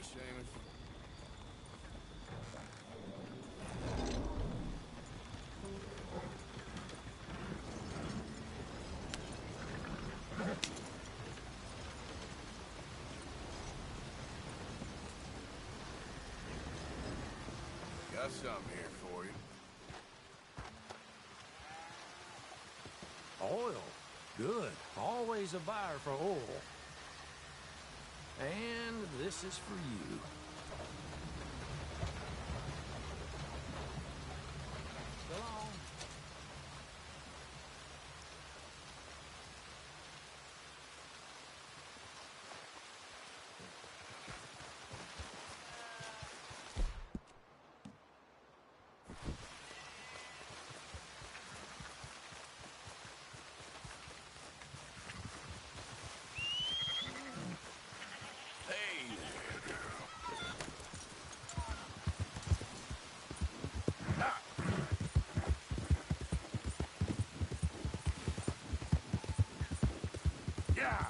Hey, Seamus. Got something here for you. Oil. Good. Always a buyer for oil. And this is for you. So long. Hey there, girl. Ah. Yeah.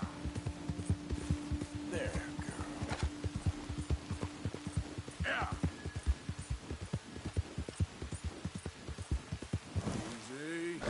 There, girl. Yeah. Easy.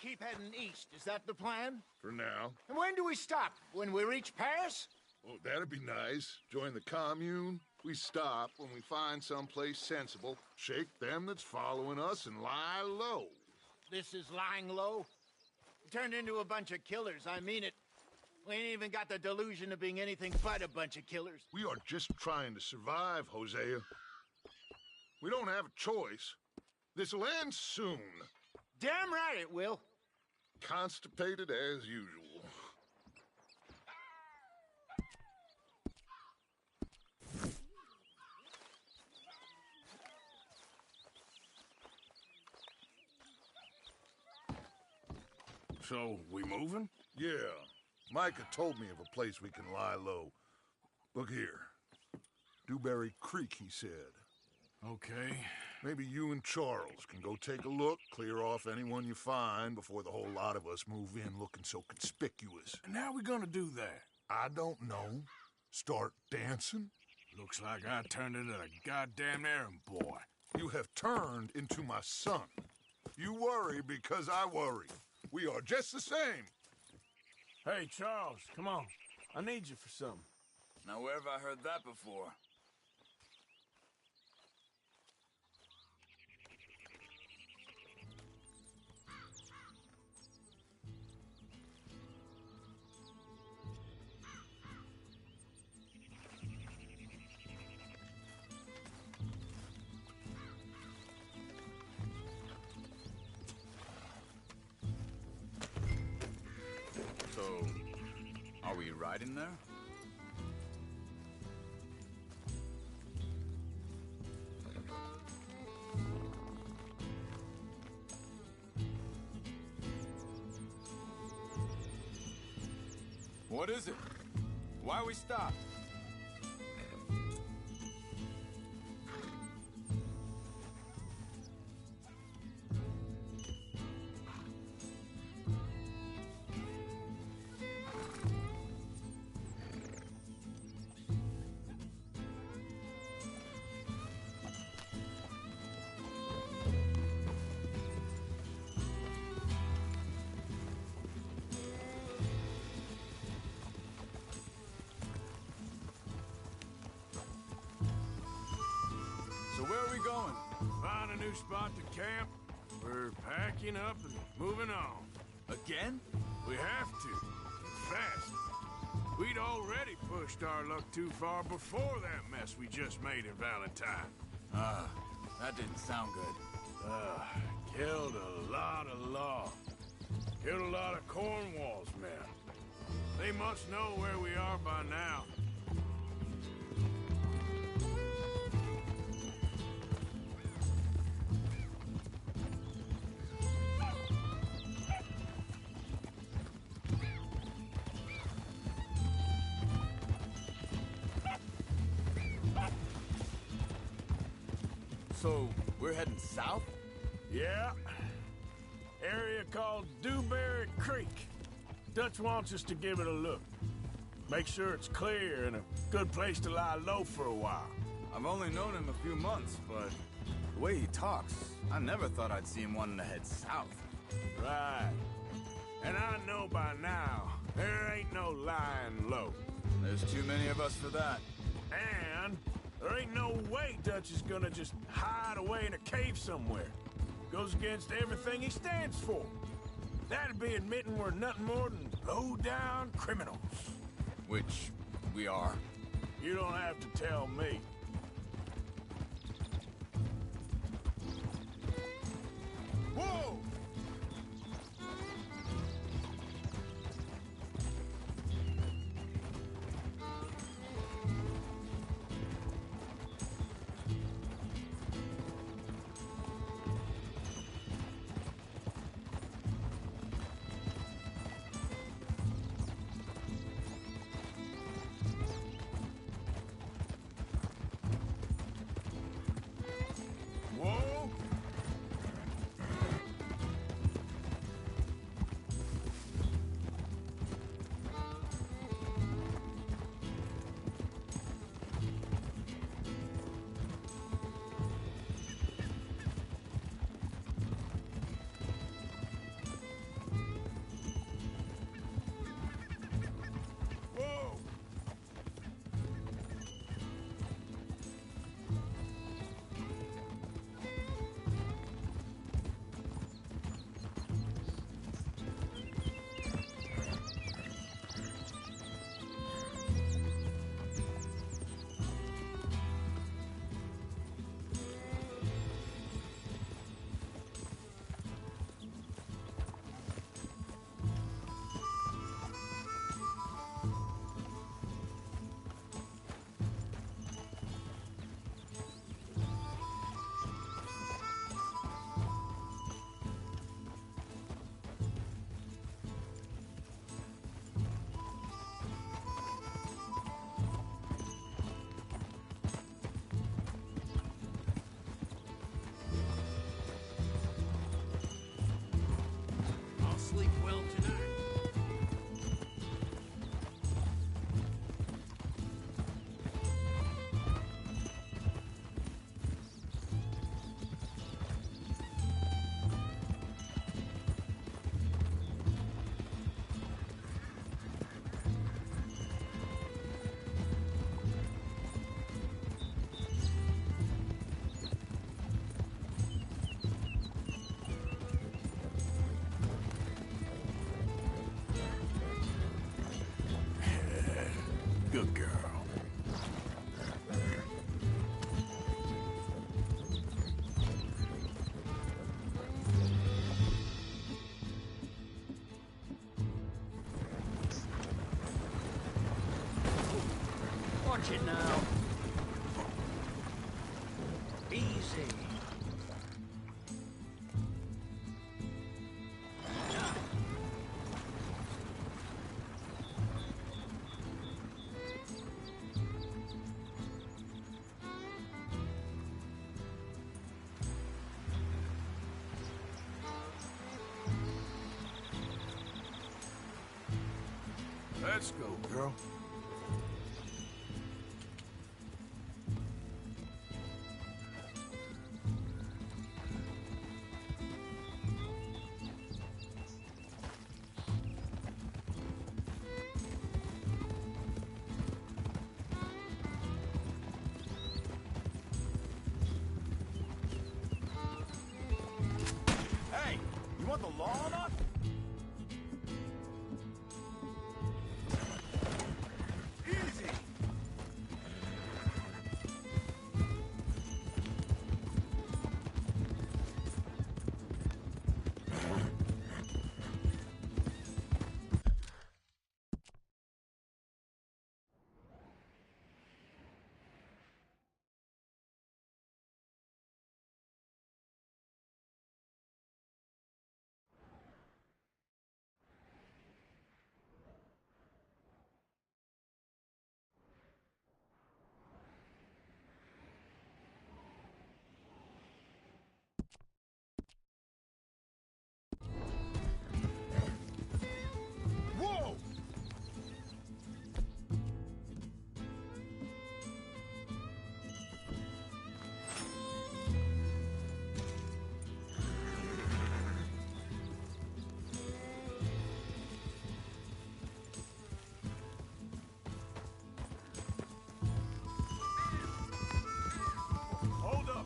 Keep heading east. Is that the plan? For now. And when do we stop? When we reach Paris? Oh, that'd be nice. Join the commune. We stop when we find someplace sensible, shake them that's following us, and lie low. This is lying low? We turned into a bunch of killers, I mean it. We ain't even got the delusion of being anything but a bunch of killers. We are just trying to survive, Hosea. We don't have a choice. This'll end soon. Damn right it will. Constipated as usual. So, we moving? Yeah. Micah told me of a place we can lie low. Look here. Dewberry Creek, he said. Okay. Maybe you and Charles can go take a look, clear off anyone you find before the whole lot of us move in looking so conspicuous. And how we gonna do that? I don't know. Start dancing? Looks like I turned into a goddamn errand boy. You have turned into my son. You worry because I worry. We are just the same. Hey, Charles, come on. I need you for something. Now, where have I heard that before? So, are we riding there? What is it? Why we stopped? So where are we going? Find a new spot to camp. We're packing up and moving on. Again? We have to. Fast. We'd already pushed our luck too far before that mess we just made in Valentine. That didn't sound good. Killed a lot of law. Killed a lot of Cornwall's men. They must know where we are by now. So, we're heading south? Yeah. Area called Dewberry Creek. Dutch wants us to give it a look. Make sure it's clear and a good place to lie low for a while. I've only known him a few months, but the way he talks, I never thought I'd see him wanting to head south. Right. And I know by now, there ain't no lying low. There's too many of us for that. And there ain't no way Dutch is gonna just hide away in a cave somewhere. Goes against everything he stands for. That'd be admitting we're nothing more than low-down criminals. Which we are. You don't have to tell me. Whoa! see. Let's go, girl. Hey, you want the law on us? Easy! Whoa! Hold up!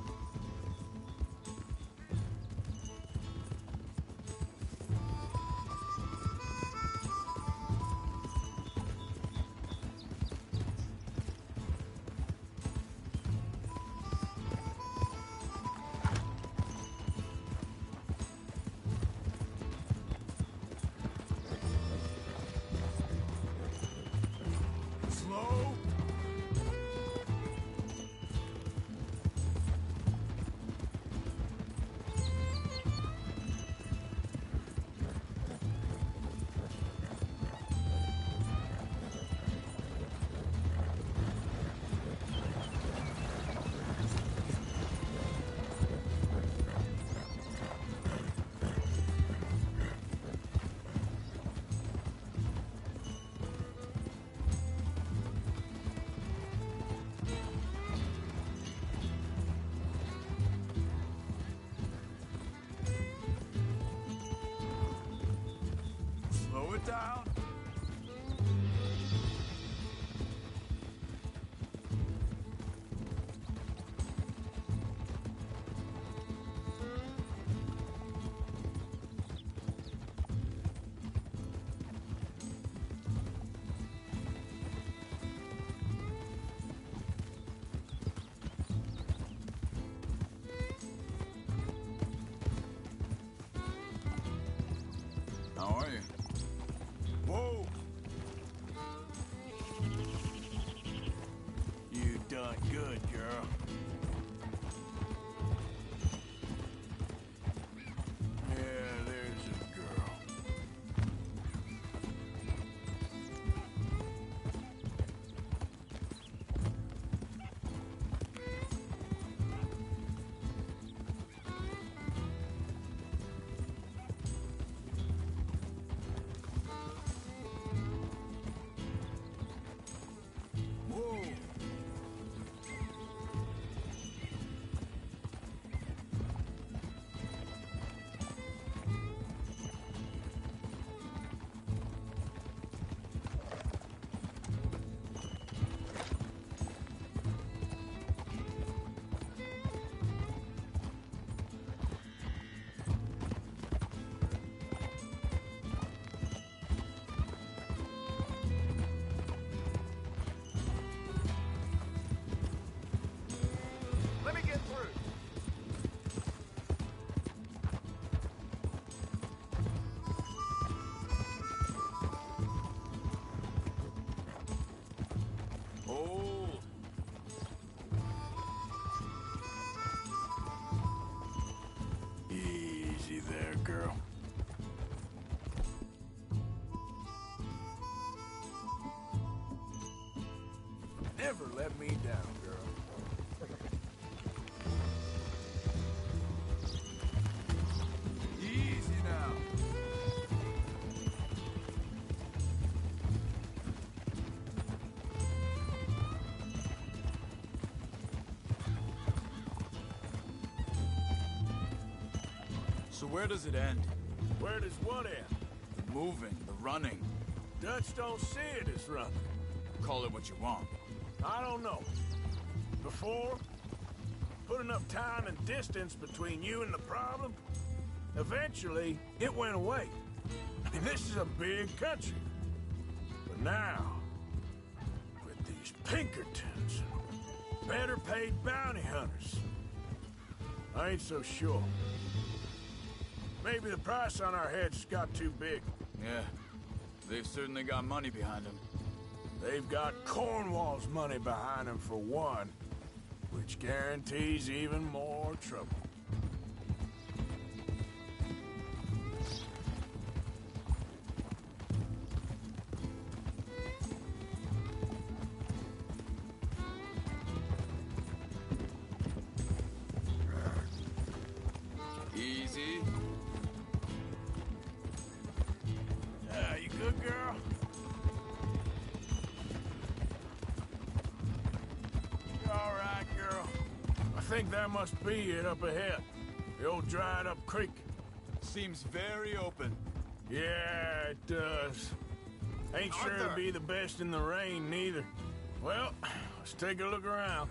Slow! Slow it down. How are you? girl. Never let me down, girl. Easy now. So where does it end? Where does what end? The moving, the running. Dutch don't see it as running. Call it what you want. I don't know. Before, put enough time and distance between you and the problem, eventually it went away. I mean, this is a big country. But now, with these Pinkertons, better paid bounty hunters, I ain't so sure. Maybe the price on our heads got too big. Yeah, they've certainly got money behind them. They've got Cornwall's money behind them for one, which guarantees even more trouble. Easy. You good, girl? You all right, girl? I think that must be it up ahead. The old dried-up creek. Seems very open. Yeah, it does. Ain't sure Arthur! it'll be the best in the rain, neither. Well, let's take a look around.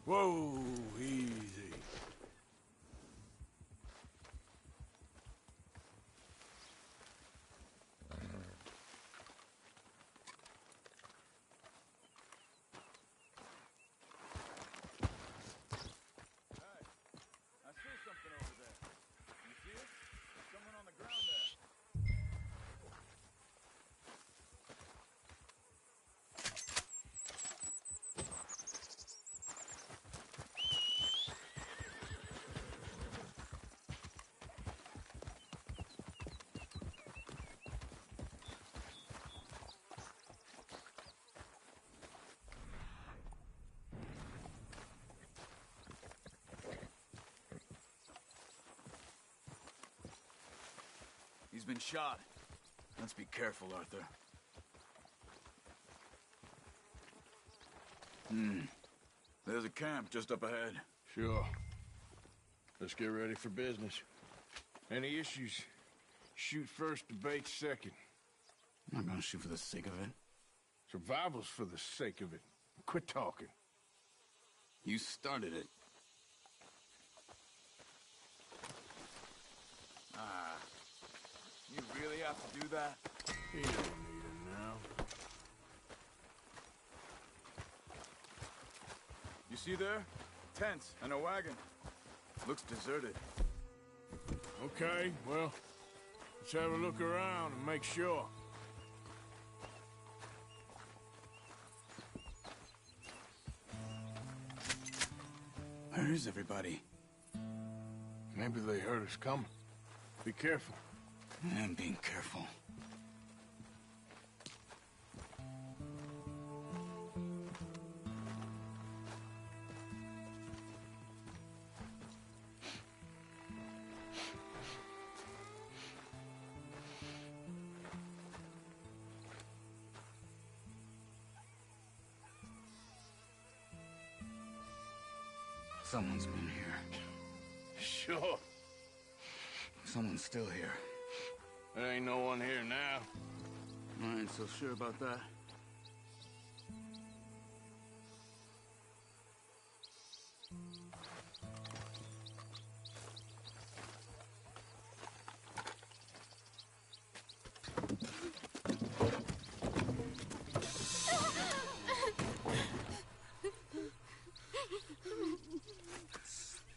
Whoa, easy. I see something over there. You see it? There's someone on the ground there. He's been shot. Let's be careful, Arthur. There's a camp just up ahead. Sure. Let's get ready for business. Any issues? Shoot first, debate second. I'm not gonna shoot for the sake of it. Survival's for the sake of it. Quit talking. You started it. You really have to do that? He don't need it now. You see there? Tents and a wagon. Looks deserted. Okay, well, let's have a look around and make sure. Where is everybody? Maybe they heard us coming. Be careful. I'm being careful. Someone's been here. Sure. Someone's still here. There ain't no one here now. I ain't so sure about that.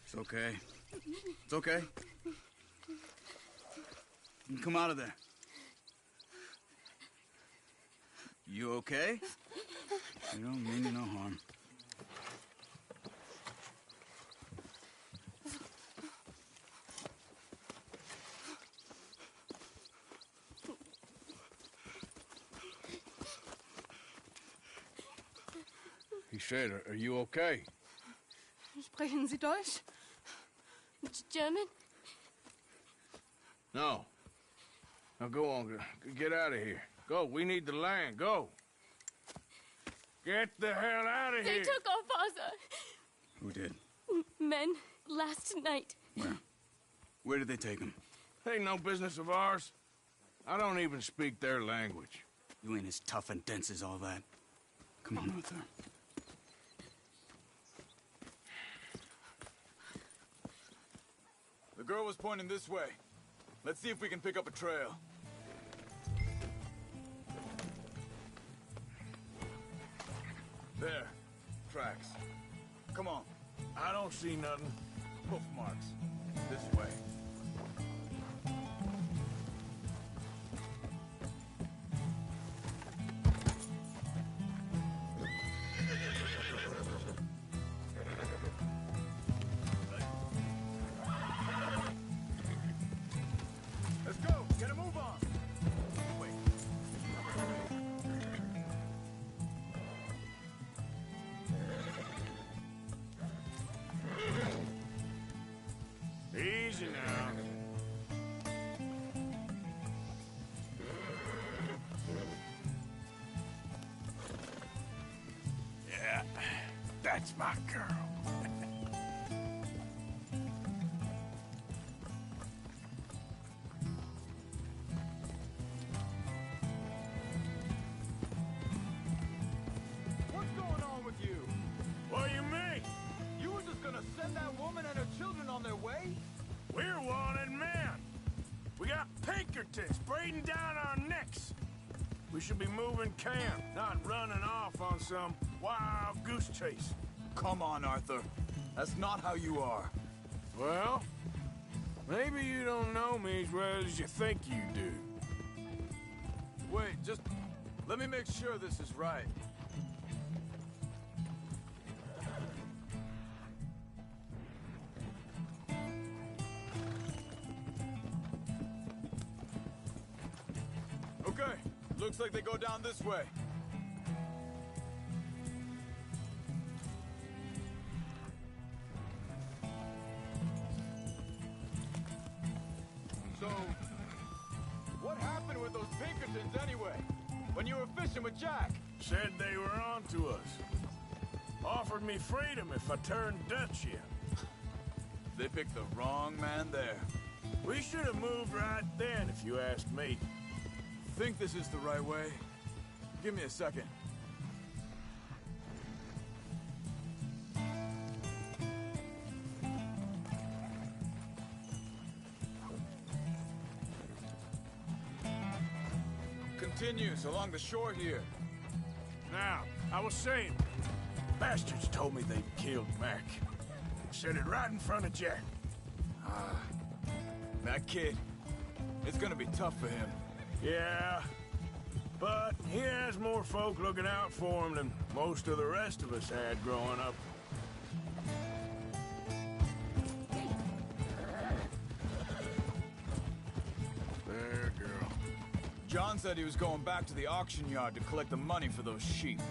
It's okay. It's okay. You can come out of there. You okay? You don't mean you no harm. He said, are you okay? Sprechen Sie Deutsch? German? No. Now go on, get out of here. Go, we need the land, go. Get the hell out of They here. took our father. Who did? Men, last night. Where? Where did they take him? Ain't no business of ours. I don't even speak their language. You ain't as tough and dense as all that. Come on, Arthur. The girl was pointing this way. Let's see if we can pick up a trail. There. Tracks. Come on. I don't see nothing. Hoof marks. This way. Let's go. Get a move on. Wait. Easy now. Yeah, that's my girl. What's going on with you? What do you mean? You were just gonna send that woman and her children on their way? We're wanted men. We got Pinkertons breathing down our necks. We should be moving camp, not running off on some wild goose chase. Come on, Arthur. That's not how you are. Well, maybe you don't know me as well as you think you do. Wait, just let me make sure this is right. Okay, looks like they go down this way. So, what happened with those Pinkertons anyway? When you were fishing with Jack? Said they were on to us. Offered me freedom if I turned Dutch in. They picked the wrong man there. We should have moved right then, if you asked me. Think this is the right way? Give me a second. Continues along the shore here. Now, I was saying, bastards told me they'd killed Mac. Said it right in front of Jack. That kid, it's gonna be tough for him. Yeah, but he has more folk looking out for him than most of the rest of us had growing up. There, girl. John said he was going back to the auction yard to collect the money for those sheep.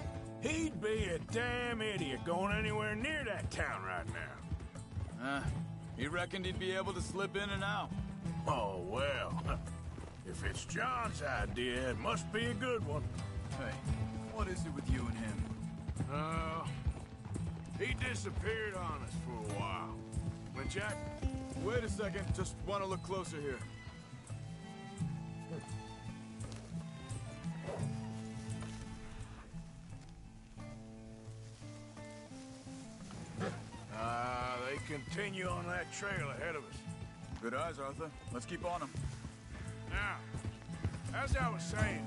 He'd be a damn idiot going anywhere near that town right now. He reckoned he'd be able to slip in and out. Oh, well. If it's John's idea, it must be a good one. Hey, what is it with you and him? He disappeared on us for a while. When Jack... Wait a second, just want to look closer here. They continue on that trail ahead of us. Good eyes, Arthur. Let's keep on him. Now, as I was saying,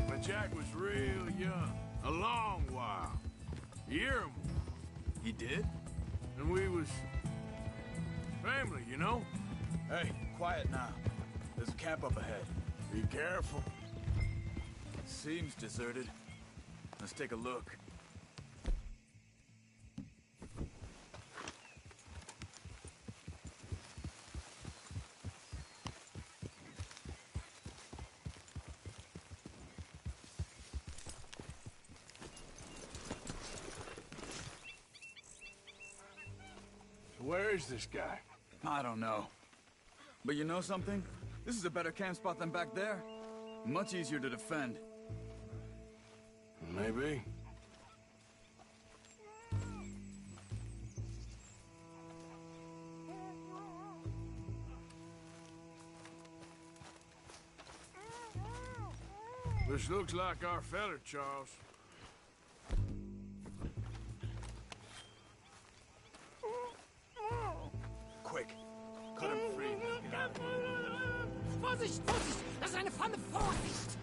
when Jack was real young, a long while, a year or more, He did? and we was family, you know? Hey, quiet now. There's a camp up ahead. Be careful. Seems deserted. Let's take a look. Where is this guy? I don't know. But you know something? This is a better camp spot than back there. Much easier to defend. Maybe. This looks like our fella, Charles. Quick, cut him free. Vorsicht, Vorsicht! Das ist eine Pfanne! Vorsicht!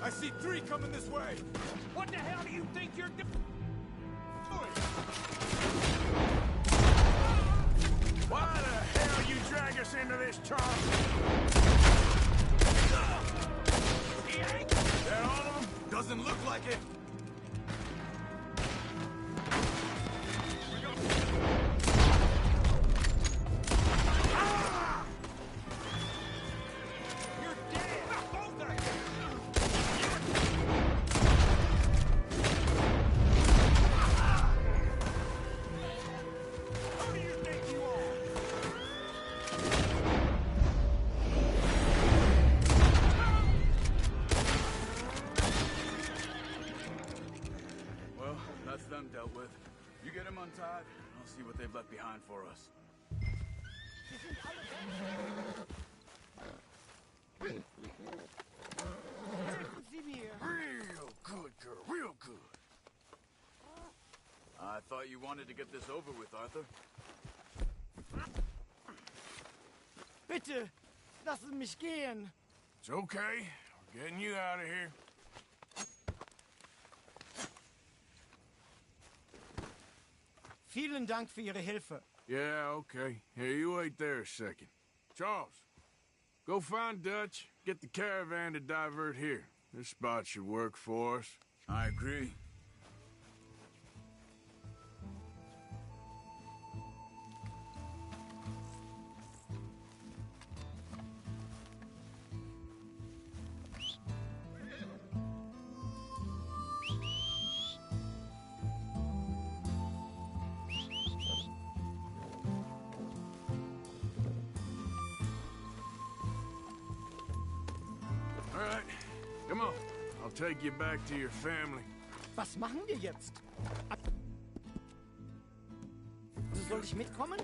I see 3 coming this way. What the hell do you think you're doing? Why the hell you drag us into this, Charles? That all of them? Doesn't look like it. That's them dealt with. You get them untied, I'll see what they've left behind for us. Real good, girl, real good. I thought you wanted to get this over with, Arthur. Bitte, lassen mich gehen. It's okay. We're getting you out of here. Vielen Dank für Ihre Hilfe. Yeah, okay. Here, you wait there a second. Charles, go find Dutch. Get the caravan to divert here. This spot should work for us. I agree. All right, come on. I'll take you back to your family. Was machen wir jetzt? Also soll ich mitkommen?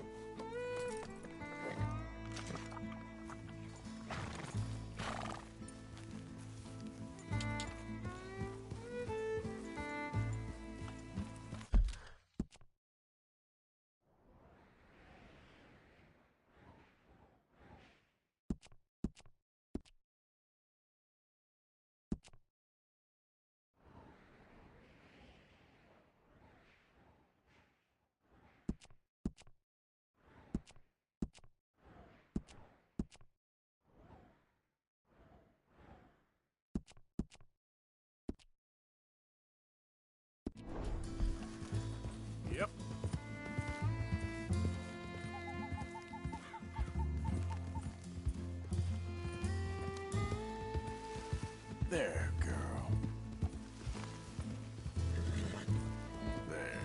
Yep. There, girl. There.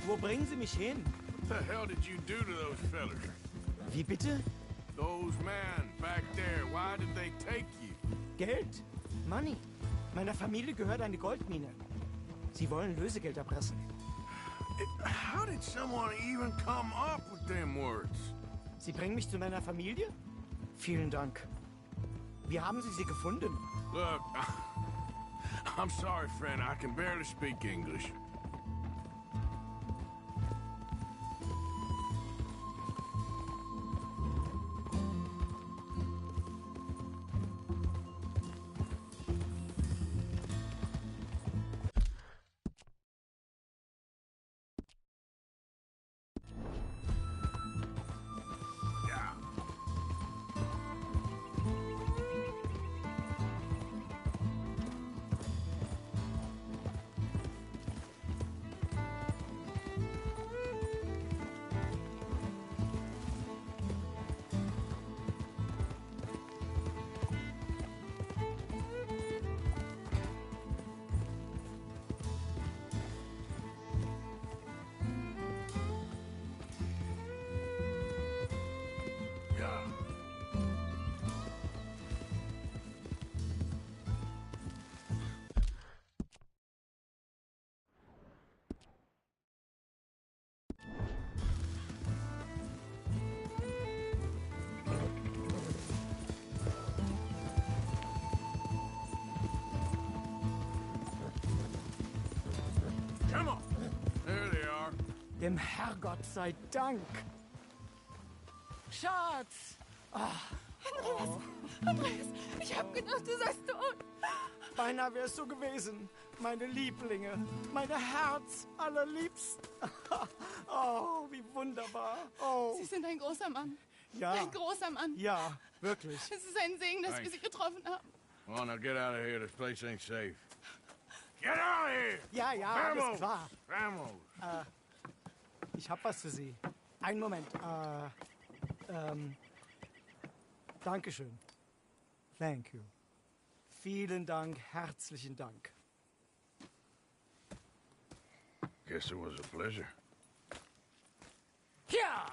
Wo bringen Sie mich hin? What the hell did you do to those fellas? Wie bitte? Those men back there, why did they take you? Geld? Money. Meiner Familie gehört eine Goldmine. Sie wollen Lösegeld erpressen. How did someone even come up with them words? Sie bringen mich zu meiner Familie? Vielen Dank. Wie haben Sie sie gefunden? Look, I'm sorry, friend. I can barely speak English. Come on. There they are. Dem Herrgott sei Dank. Schatz! Andreas, ich hab gedacht, du seist tot. Beinahe wär's so gewesen. Meine Lieblinge, meine Herz allerliebsten. Oh, wie wunderbar. Oh, Sie sind ein großer Mann. ja. Ein großer Mann. Ja, wirklich. Es ist ein Segen, dass wir Thanks. Sie getroffen haben. Well, now get out of here. This place ain't safe. Get out of here! Ja, ja, alles klar. Vamos! Ich hab was für Sie. Einen Moment. Dankeschön. Thank you. Vielen Dank, herzlichen Dank. Guess it was a pleasure. Ja!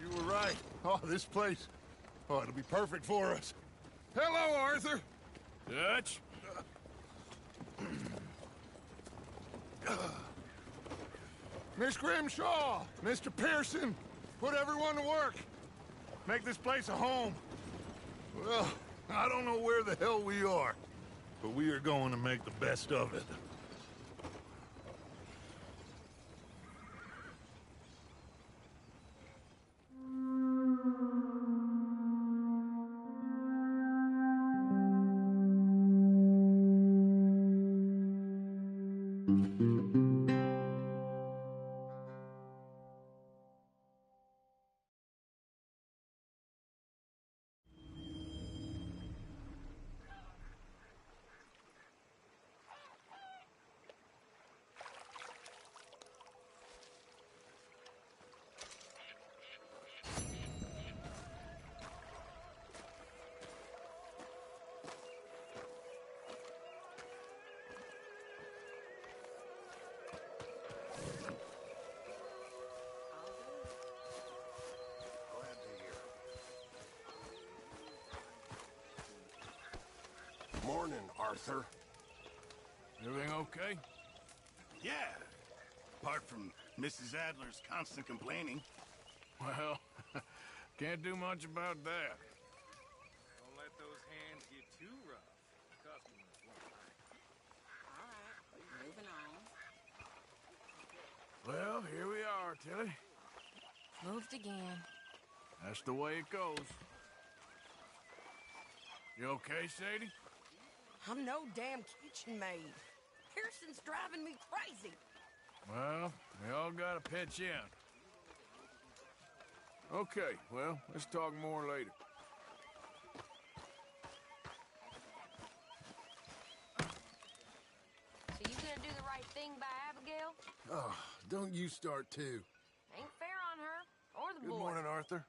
You were right. Oh, this place. Oh, it'll be perfect for us. Hello, Arthur. Dutch? Miss Grimshaw, Mr. Pearson, put everyone to work. Make this place a home. Well, I don't know where the hell we are, but we are going to make the best of it. Morning, Arthur. Everything okay? Yeah. Apart from Mrs. Adler's constant complaining. Well, can't do much about that. Don't let those hands get too rough. Customers won't mind. All right, moving on. Well, here we are, Tilly. Moved again. That's the way it goes. You okay, Sadie? I'm no damn kitchen maid. Pearson's driving me crazy. Well, we all gotta pitch in. Okay, well, let's talk more later. So you gonna do the right thing by Abigail? Oh, don't you start too. Ain't fair on her or the Good boy. morning, Arthur.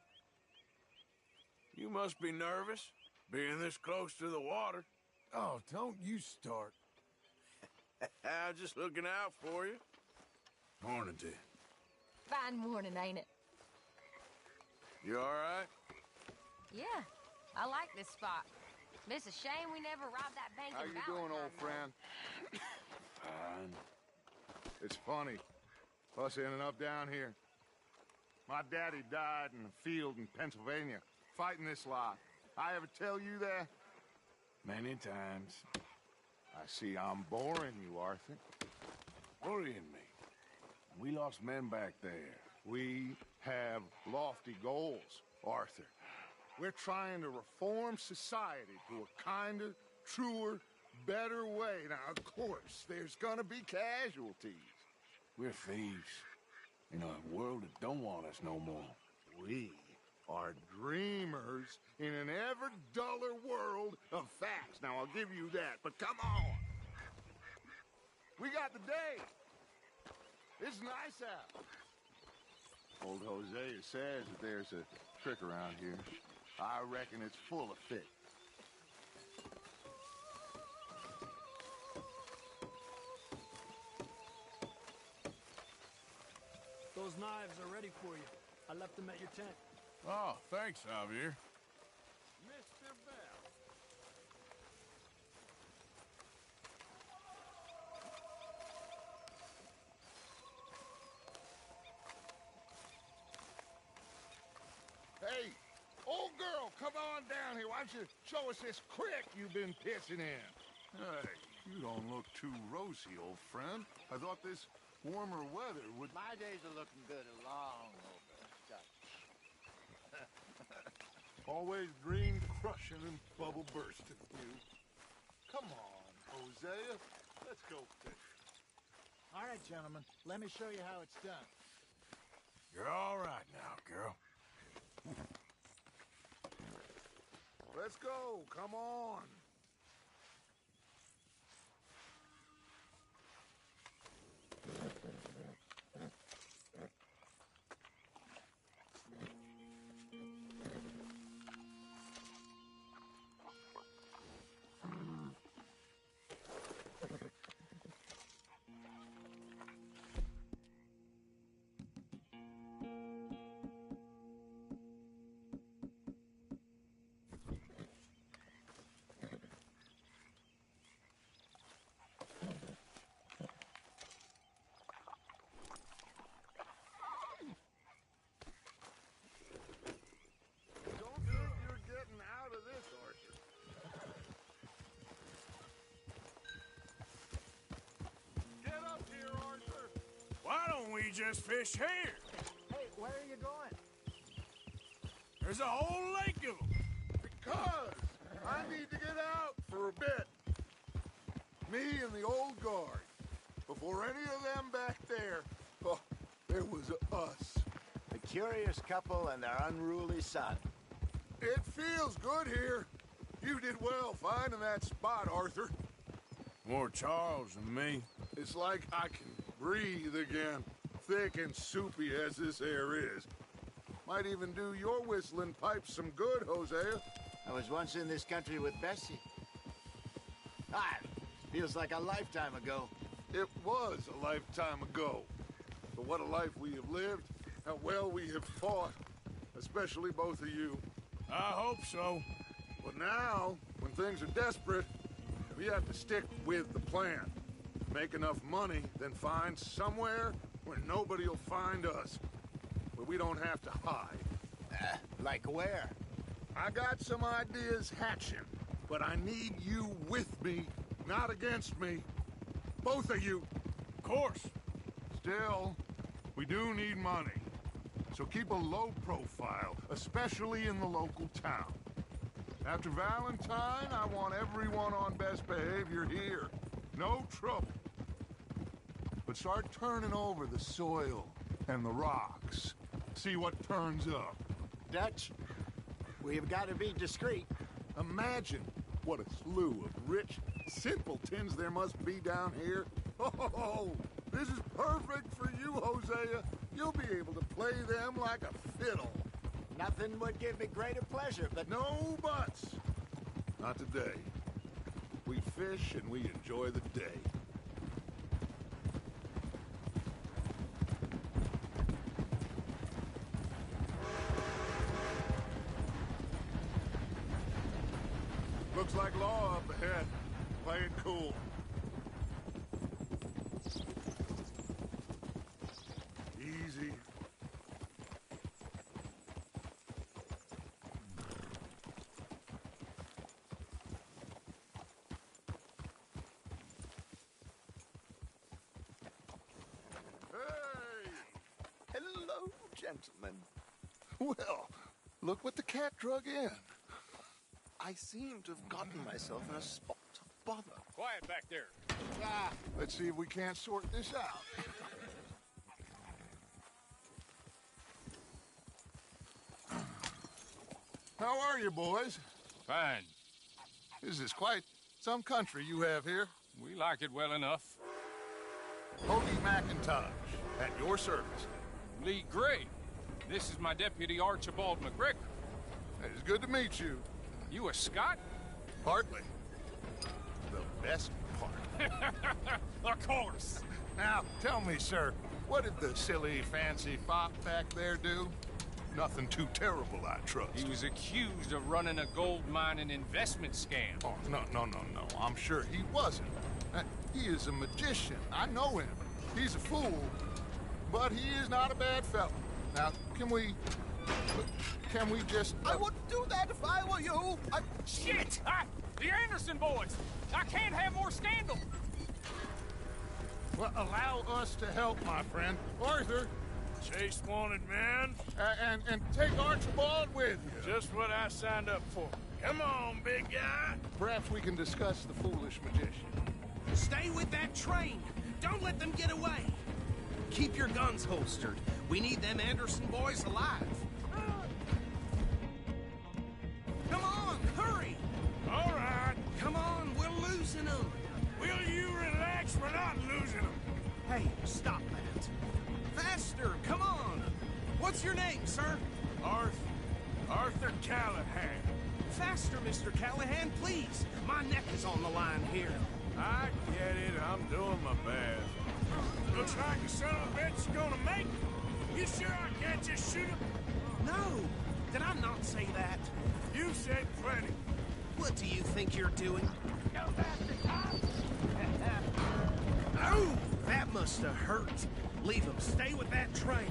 You must be nervous, being this close to the water. Oh, don't you start. I'm just looking out for you. Morning to you. Fine morning, ain't it? You all right? Yeah, I like this spot. It's a shame we never robbed that bank How in you doing, old Valentine, friend? Fine. It's funny, us ending up down here. My daddy died in a field in Pennsylvania, fighting this lot. I ever tell you that? Many times. I see I'm boring you, Arthur. Worrying me. We lost men back there. We have lofty goals, Arthur. We're trying to reform society to a kinder, truer, better way. Now, of course, there's gonna be casualties. We're thieves. In a world that don't want us no more. We are dreamers in an ever duller world of facts. Now, I'll give you that, but come on. We got the day. It's nice out. Old Hosea says that there's a trick around here. I reckon it's full of fit. Those knives are ready for you. I left them at your tent. Oh, thanks, Javier. Mr. Bell. Hey, old girl, come on down here. Why don't you show us this creek you've been pissing in? Hey, you don't look too rosy, old friend. I thought this warmer weather would... My days are looking good along over, Dutch. Always green crushing and bubble bursting, you. Come on, Hosea. Let's go fishing. All right, gentlemen. Let me show you how it's done. You're all right now, girl. Let's go. Come on. We just fish here. Hey, where are you going? There's a whole lake of them. Because I need to get out for a bit. Me and the old guard. Before any of them back there, oh, there was us. The curious couple and their unruly son. It feels good here. You did well finding that spot, Arthur. More Charles than me. It's like I can breathe again. Thick and soupy as this air is. Might even do your whistling pipes some good, Hosea. I was once in this country with Bessie. Ah, feels like a lifetime ago. It was a lifetime ago. But what a life we have lived. How well we have fought. Especially both of you. I hope so. But now, when things are desperate, we have to stick with the plan. Make enough money, then find somewhere where nobody will find us. Where we don't have to hide. Like where? I got some ideas hatching, but I need you with me, not against me. Both of you. Of course. Still, we do need money. So keep a low profile, especially in the local town. After Valentine, I want everyone on best behavior here. No trouble. But start turning over the soil and the rocks. See what turns up. Dutch, we've got to be discreet. Imagine what a slew of rich simpletons there must be down here. Oh, this is perfect for you, Hosea. You'll be able to play them like a fiddle. Nothing would give me greater pleasure, but... No buts. Not today. We fish and we enjoy the day. Looks like law up ahead. Play it cool. Easy. Hello, gentlemen. Well, look what the cat drug in. I seem to have gotten myself in a spot of bother. Quiet back there. Let's see if we can't sort this out. How are you, boys? Fine. This is quite some country you have here. We like it well enough. Hoagie McIntosh, at your service. Lee Gray. This is my deputy, Archibald McGregor. It's good to meet you. You a Scot? Partly. The best part. Of course. Now, tell me, sir, what did the silly, fancy fop back there do? Nothing too terrible, I trust. He was accused of running a gold mining investment scam. Oh, no. I'm sure he wasn't. He is a magician. I know him. He's a fool, but he is not a bad fellow. Now, can we just... I wouldn't do that if I were you. Shit! The Anderson boys! I can't have more scandal! Well, allow us to help, my friend. Arthur. Chase wanted man. And take Archibald with you. Just what I signed up for. Come on, big guy. Perhaps we can discuss the foolish magician. Stay with that train. Don't let them get away. Keep your guns holstered. We need them Anderson boys alive. Come on, hurry! All right. Come on, we're losing them. Will you relax? We're not losing them. Hey, stop that. Faster, come on. What's your name, sir? Arthur Callahan. Faster, Mr. Callahan, please. My neck is on the line here. I get it. I'm doing my best. Looks like the son of a bitch is gonna make it. You sure I can't just shoot him? No. Did I not say that? You said plenty. What do you think you're doing? Oh, that must have hurt. Leave him. Stay with that train.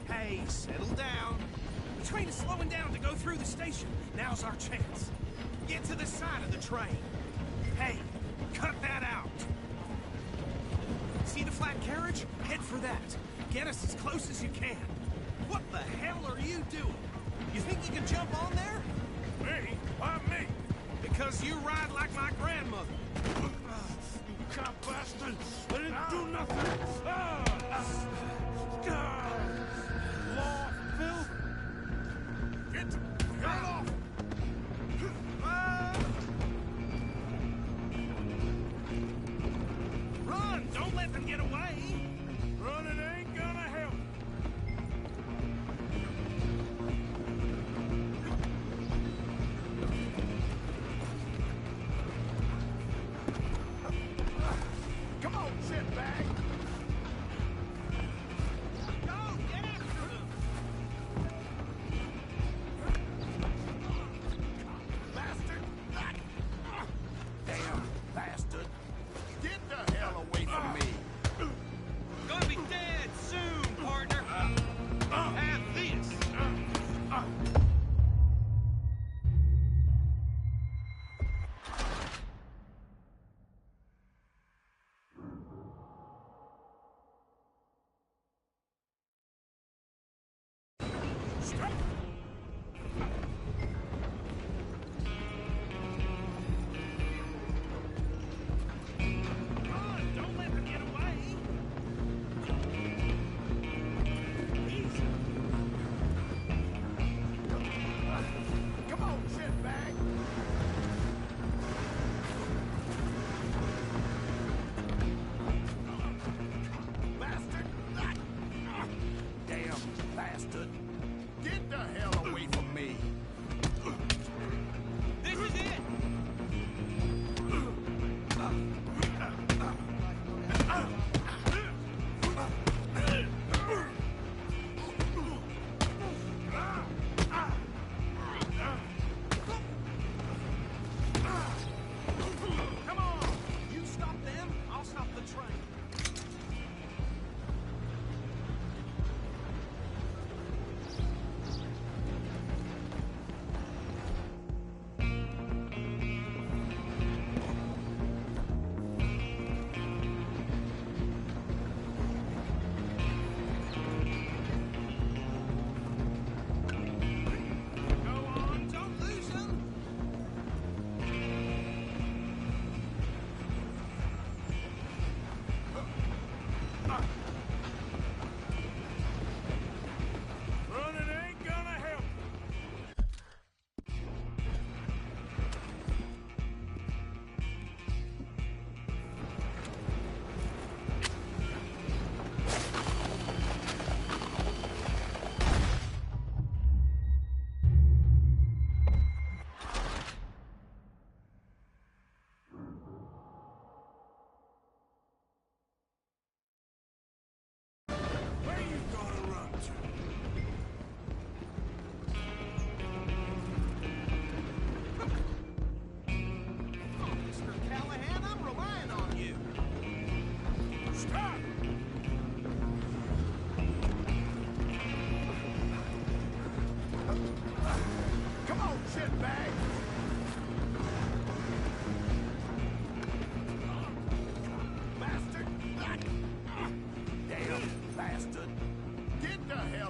Hey, settle down. The train is slowing down to go through the station. Now's our chance. Get to the side of the train. Hey, cut that out. See the flat carriage? Head for that. Get us as close as you can. What the hell are you doing? You think you can jump on there? Me? Why me? Because you ride like my grandmother. You cop bastard! I didn't do nothing! Law, Bill? Get off! Run! Don't let them get away! Running ain't gonna help. Come on, sit back.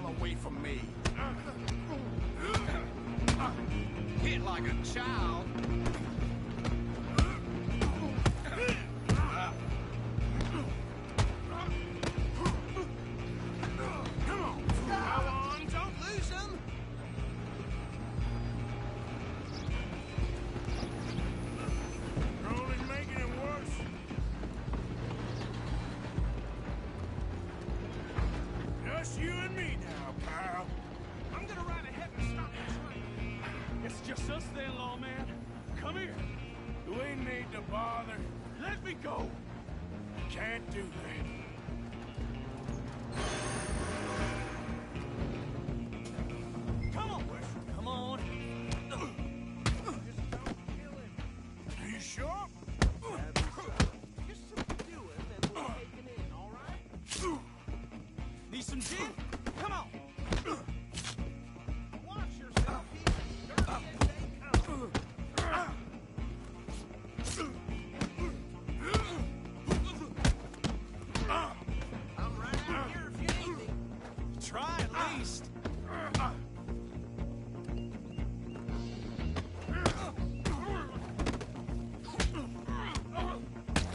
hell away from me. Hit like a child. Go on, don't lose him. You're only making it worse. Just you and me now, pal. I'm gonna ride ahead and stop the train. It's just us then, lawman. Come here. We need to bother. Let me go. Can't do that. Come on, Wes. Come on. Are you sure? Just subdue him and we'll take him in, all right? Need some gin? Come on. Watch yourself. He's dirty as they come. I'm right out here if you need me. Try at least.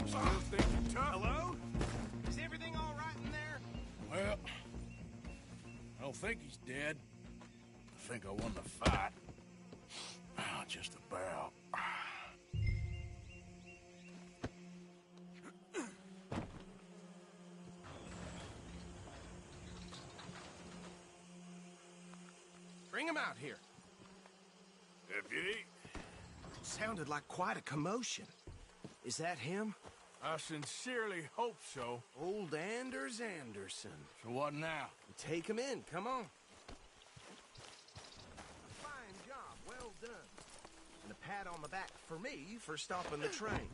Still think you're tough? Hello? Is everything all right in there? Well, I don't think he's dead. I think I won the fight. Ah, just about. Bring him out here. Deputy, Sounded like quite a commotion. Is that him? I sincerely hope so. Old Anders Anderson. So what now? Take him in, come on. Fine job, well done. And a pat on the back for me for stopping the train.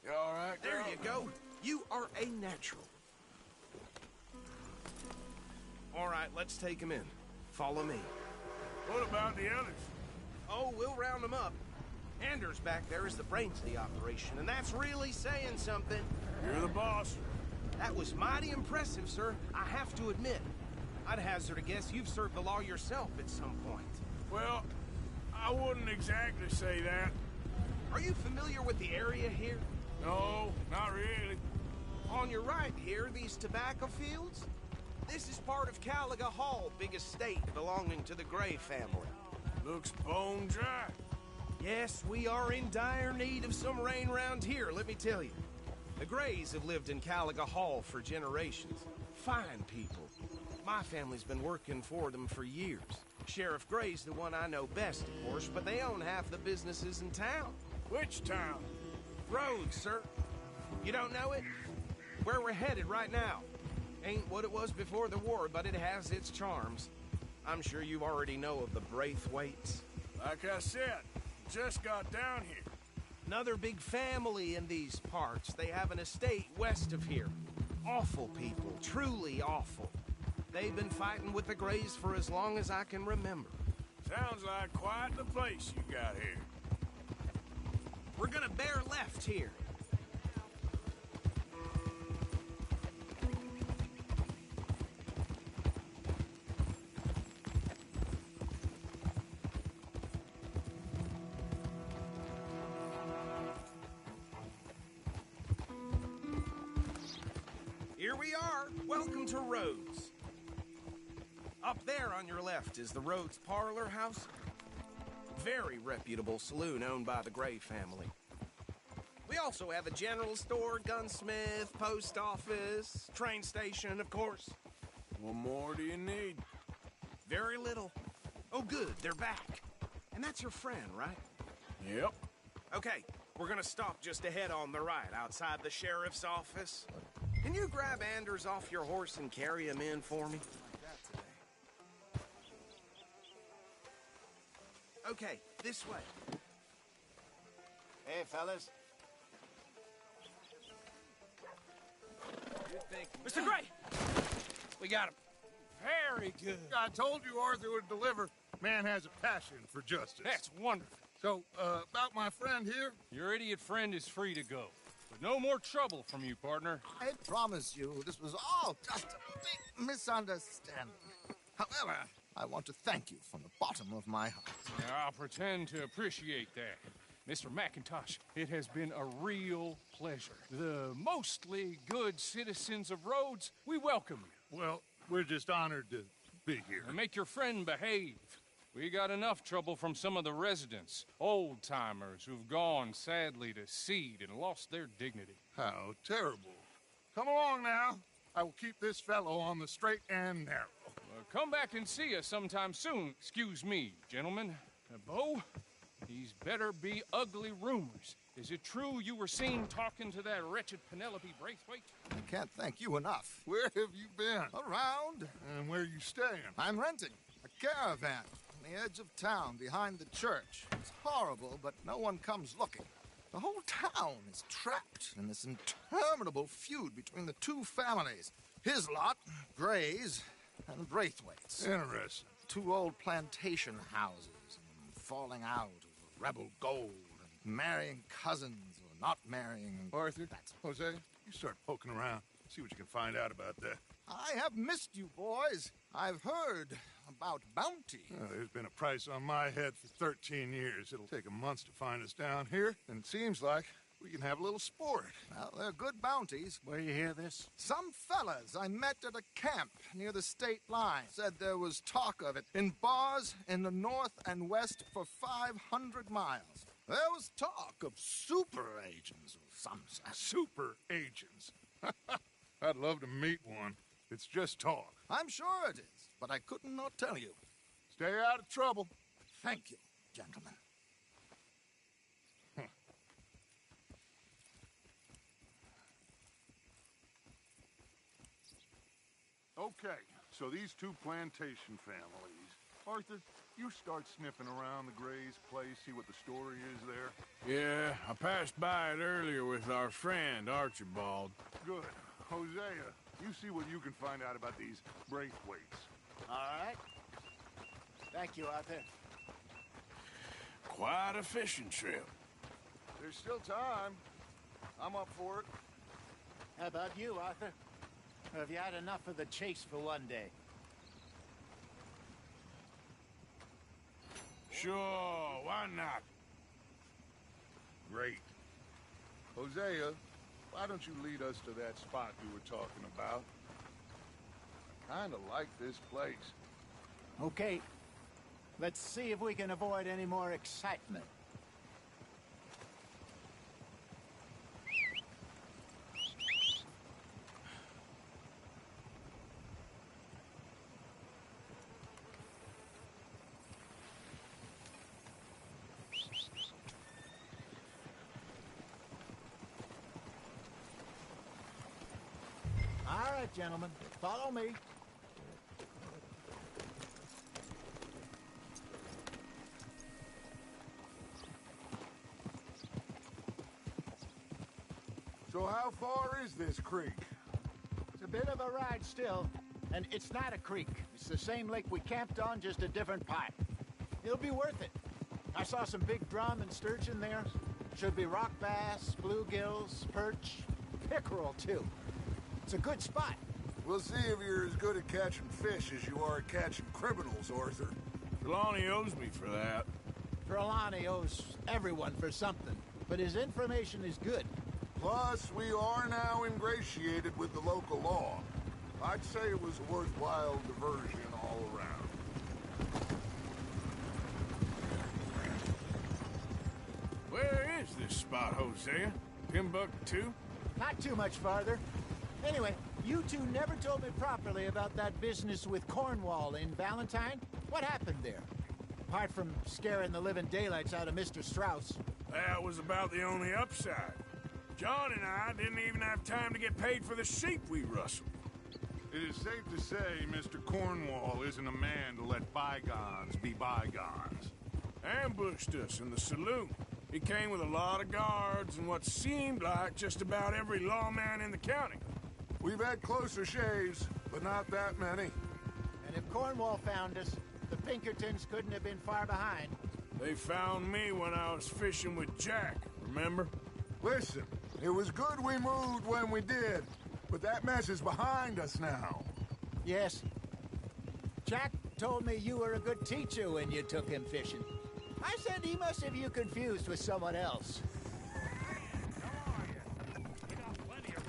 You all right, There girl? you go. You are a natural. All right, let's take him in. Follow me. What about the others? Oh, we'll round them up. Anders back there is the brains of the operation, and that's really saying something. You're the boss. That was mighty impressive, sir. I have to admit. I'd hazard a guess you've served the law yourself at some point. Well, I wouldn't exactly say that. Are you familiar with the area here? No, not really. On your right here, these tobacco fields? This is part of Caliga Hall, big estate belonging to the Gray family. Looks bone dry. Yes, we are in dire need of some rain round here, let me tell you. The Grays have lived in Caliga Hall for generations. Fine people. My family's been working for them for years. Sheriff Gray's the one I know best, of course, but they own half the businesses in town. Which town? Rhodes, sir. You don't know it? Where we're headed right now. Ain't what it was before the war, but it has its charms. I'm sure you already know of the Braithwaites. Like I said, just got down here. Another big family in these parts. They have an estate west of here. Awful people, truly awful. They've been fighting with the Grays for as long as I can remember. Sounds like quite the place you got here. We're gonna bear left here. Here we are. Welcome to Rhodes. Up there on your left is the Rhodes Parlor House. Very reputable saloon owned by the Gray family. We also have a general store, gunsmith, post office, train station, of course. What more do you need? Very little. Oh, good, they're back. And that's your friend, right? Yep. Okay, we're gonna stop just ahead on the right, outside the sheriff's office. Can you grab Anders off your horse and carry him in for me? Okay, this way. Hey, fellas. Mr. Gray! We got him. Very good. I told you Arthur would deliver. Man has a passion for justice. That's wonderful. So, about my friend here? Your idiot friend is free to go. But No more trouble from you, partner. I promise you, this was all just a big misunderstanding. However, I want to thank you from the bottom of my heart. I'll pretend to appreciate that. Mr. McIntosh, it has been a real pleasure. The mostly good citizens of Rhodes, we welcome you. Well, we're just honored to be here. And make your friend behave. We got enough trouble from some of the residents, old-timers who've gone, sadly, to seed and lost their dignity. How terrible. Come along now. I will keep this fellow on the straight and narrow. Come back and see us sometime soon. Excuse me, gentlemen. Bo, these better be ugly rumors. Is it true you were seen talking to that wretched Penelope Braithwaite? I can't thank you enough. Where have you been? Around. And where are you staying? I'm renting a caravan on the edge of town behind the church. It's horrible, but no one comes looking. The whole town is trapped in this interminable feud between the two families. His lot, Gray's, and Braithwaite's. Interesting. Two old plantation houses, and falling out over rebel gold, and marrying cousins or not marrying. Arthur, Jose, you start poking around. See what you can find out about that. I have missed you, boys. I've heard about bounty. There's been a price on my head for 13 years. It'll take a month to find us down here, and it seems like we can have a little sport. Well, they're good bounties. Where you hear this? Some fellas I met at a camp near the state line said there was talk of it in bars in the north and west for 500 miles. There was talk of super agents or some such. Super agents? I'd love to meet one. It's just talk. I'm sure it is, but I couldn't not tell you. Stay out of trouble. Thank you, gentlemen. Okay, so these two plantation families. Arthur, you start sniffing around the Gray's place, see what the story is there. Yeah, I passed by it earlier with our friend, Archibald. Good. Hosea, you see what you can find out about these Braithwaites. All right. Thank you, Arthur. Quite a fishing trip. There's still time. I'm up for it. How about you, Arthur? Or have you had enough of the chase for one day? Sure, why not? Great. Hosea, why don't you lead us to that spot you were talking about? I kinda like this place. Okay. Let's see if we can avoid any more excitement. All right, gentlemen, follow me. So how far is this creek? It's a bit of a ride still, and it's not a creek. It's the same lake we camped on, just a different part. It'll be worth it. I saw some big drum and sturgeon there. Should be rock bass, bluegills, perch, pickerel, too. It's a good spot. We'll see if you're as good at catching fish as you are at catching criminals, Arthur. Trelawney owes me for that. Trelawney owes everyone for something, but his information is good. Plus, we are now ingratiated with the local law. I'd say it was a worthwhile diversion all around. Where is this spot, Hosea? Timbuktu? Not too much farther. Anyway, you two never told me properly about that business with Cornwall in Valentine. What happened there? Apart from scaring the living daylights out of Mr. Strauss. That was about the only upside. John and I didn't even have time to get paid for the sheep we rustled. It is safe to say Mr. Cornwall isn't a man to let bygones be bygones. Ambushed us in the saloon. He came with a lot of guards and what seemed like just about every lawman in the county. We've had closer shaves, but not that many. And if Cornwall found us, the Pinkertons couldn't have been far behind. They found me when I was fishing with Jack, remember? Listen, It was good we moved when we did, but that mess is behind us now. Yes. Jack told me you were a good teacher when you took him fishing. I said he must have you confused with someone else.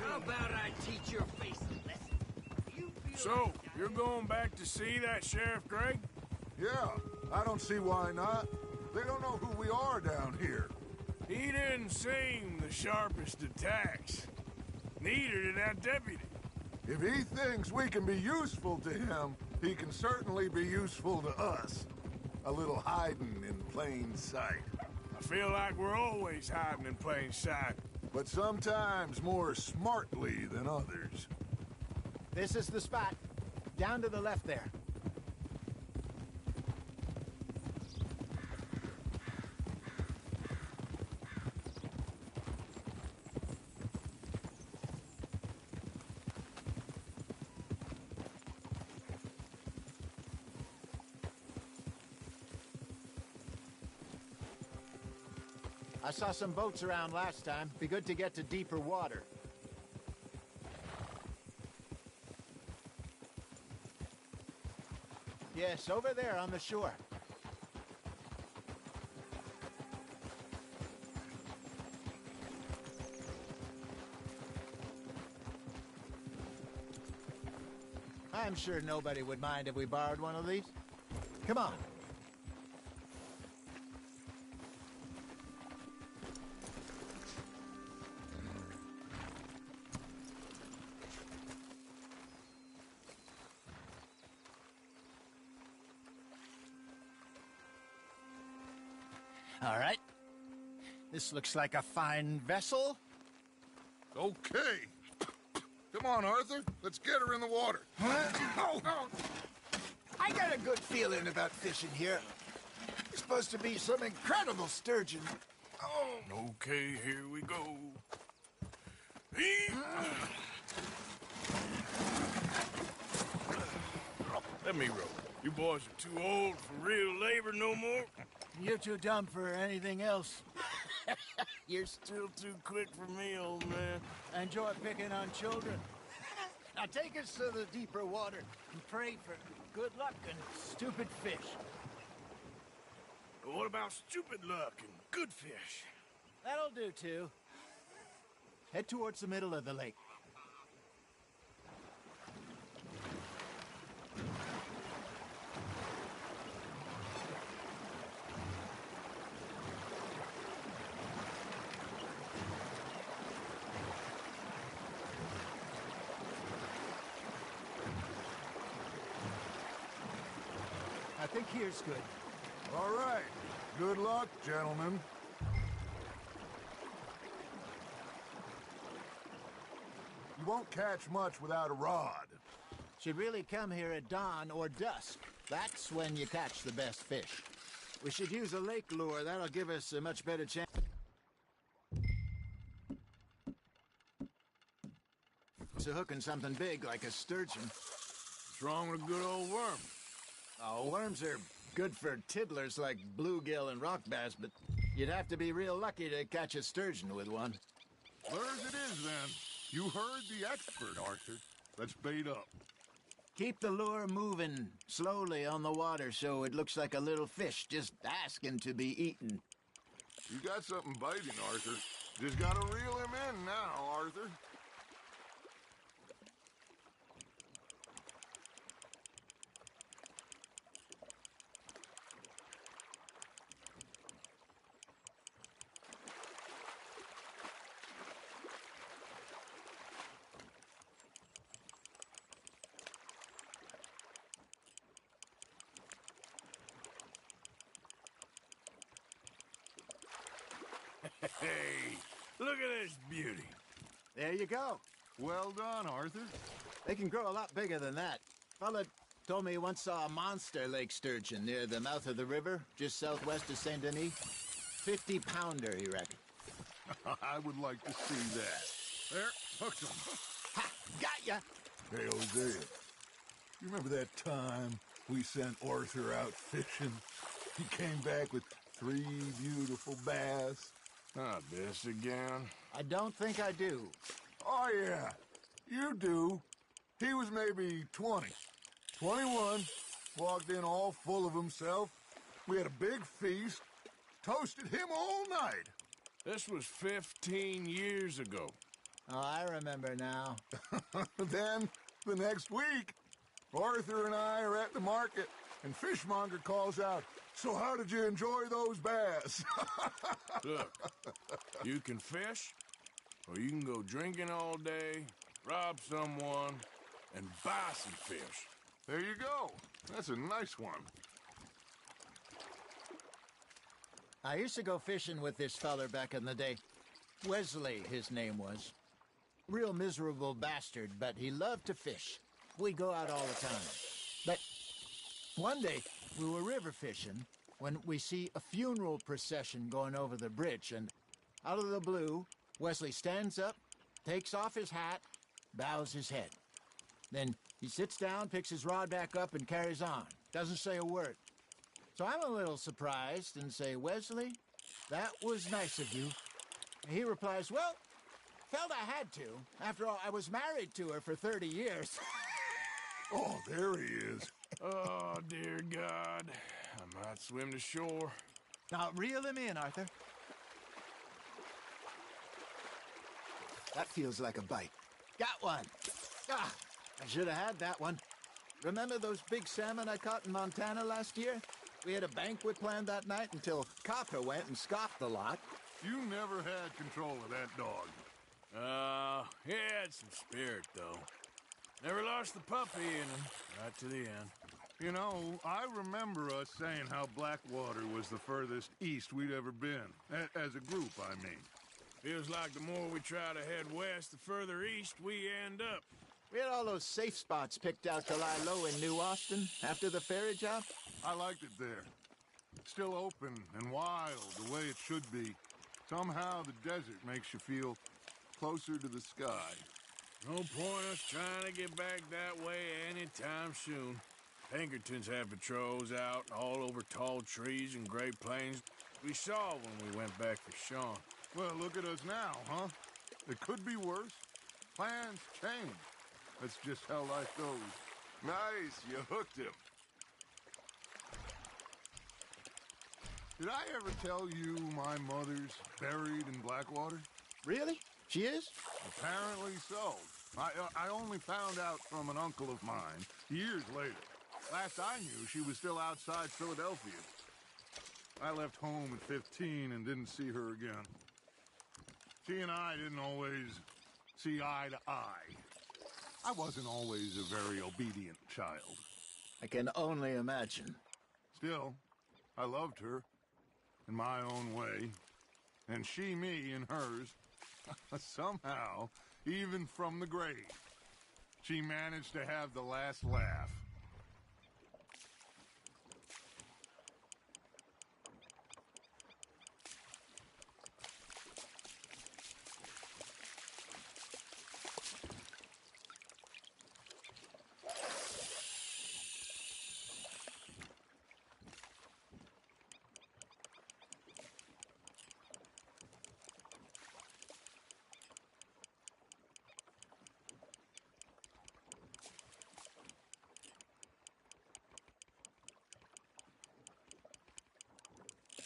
How about I teach your face a lesson? So, you're going back to see that Sheriff Gregg? Yeah, I don't see why not. They don't know who we are down here. He didn't seem the sharpest attacks. Neither did that deputy. If he thinks we can be useful to him, he can certainly be useful to us. A little hiding in plain sight. I feel like we're always hiding in plain sight. But sometimes more smartly than others. This is the spot. Down to the left there. I saw some boats around last time. Be good to get to deeper water. Yes, over there on the shore. I'm sure nobody would mind if we borrowed one of these. Come on. All right. This looks like a fine vessel. Okay. Come on, Arthur. Let's get her in the water. Oh. I got a good feeling about fishing here. It's supposed to be some incredible sturgeon. Oh. Okay, here we go. Let me row. You boys are too old for real labor no more. You're too dumb for anything else. You're still too quick for me, old man. I enjoy picking on children. Now take us to the deeper water and pray for good luck and stupid fish. What about stupid luck and good fish? That'll do, too. Head towards the middle of the lake. I think here's good. All right. Good luck, gentlemen. You won't catch much without a rod. Should really come here at dawn or dusk. That's when you catch the best fish. We should use a lake lure. That'll give us a much better chance of hooking something big like a sturgeon. What's wrong with a good old worm? Oh, worms are good for tiddlers like bluegill and rock bass, but you'd have to be real lucky to catch a sturgeon with one. Where as it is, then. You heard the expert, Arthur. Let's bait up. Keep the lure moving slowly on the water so it looks like a little fish just asking to be eaten. You got something biting, Arthur. Just gotta reel him in now, Arthur. Hey, look at this beauty. There you go. Well done, Arthur. They can grow a lot bigger than that. Fella told me he once saw a monster lake sturgeon near the mouth of the river, just southwest of St. Denis. 50-pounder, he reckoned. I would like to see that. There, hooked him. Ha! Got ya! Hey, Hosea. You remember that time we sent Arthur out fishing? He came back with 3 beautiful bass. Not this again. I don't think I do. Oh, yeah. You do. He was maybe 20. 21. Walked in all full of himself. We had a big feast. Toasted him all night. This was 15 years ago. Oh, I remember now. Then, the next week, Arthur and I are at the market, and Fishmonger calls out, "So how did you enjoy those bass?" Look, you can fish, or you can go drinking all day, rob someone, and buy some fish. There you go. That's a nice one. I used to go fishing with this feller back in the day. Wesley, his name was. Real miserable bastard, but he loved to fish. We'd go out all the time. But one day, we were river fishing when we see a funeral procession going over the bridge, and out of the blue, Wesley stands up, takes off his hat, bows his head. Then he sits down, picks his rod back up, and carries on. Doesn't say a word. So I'm a little surprised and say, "Wesley, that was nice of you." And he replies, "Well, felt I had to. After all, I was married to her for 30 years. Oh, there he is. Oh, dear God. I might swim to shore. Now, reel him in, Arthur. That feels like a bite. Got one. Ah, I should have had that one. Remember those big salmon I caught in Montana last year? We had a banquet planned that night until Copper went and scoffed the lot. You never had control of that dog. He had some spirit, though. Never lost the puppy in him, right to the end. You know, I remember us saying how Blackwater was the furthest east we'd ever been. As a group, I mean. Feels like the more we try to head west, the further east we end up. We had all those safe spots picked out to lie low in New Austin after the ferry job. I liked it there. Still open and wild, the way it should be. Somehow the desert makes you feel closer to the sky. No point us trying to get back that way anytime soon. Pinkertons have patrols out all over tall trees and Great Plains. We saw when we went back for Sean. Well, look at us now, huh? It could be worse. Plans change. That's just how life goes. Nice, you hooked him. Did I ever tell you my mother's buried in Blackwater? Really? She is? Apparently so. I only found out from an uncle of mine years later. Last I knew, she was still outside Philadelphia. I left home at 15 and didn't see her again. She and I didn't always see eye to eye. I wasn't always a very obedient child. I can only imagine. Still, I loved her in my own way, and she me in hers. Somehow, even from the grave, she managed to have the last laugh.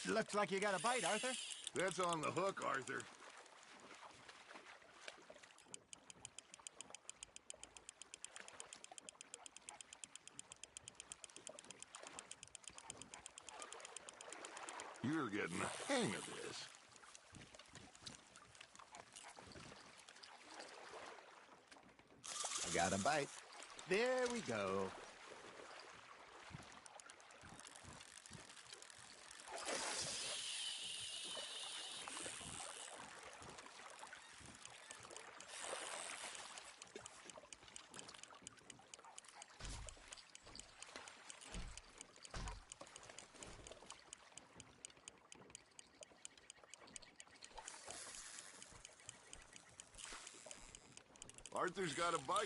Looks like you got a bite, Arthur. That's on the hook, Arthur. You're getting the hang of this. I got a bite. There we go. Arthur's got a bite.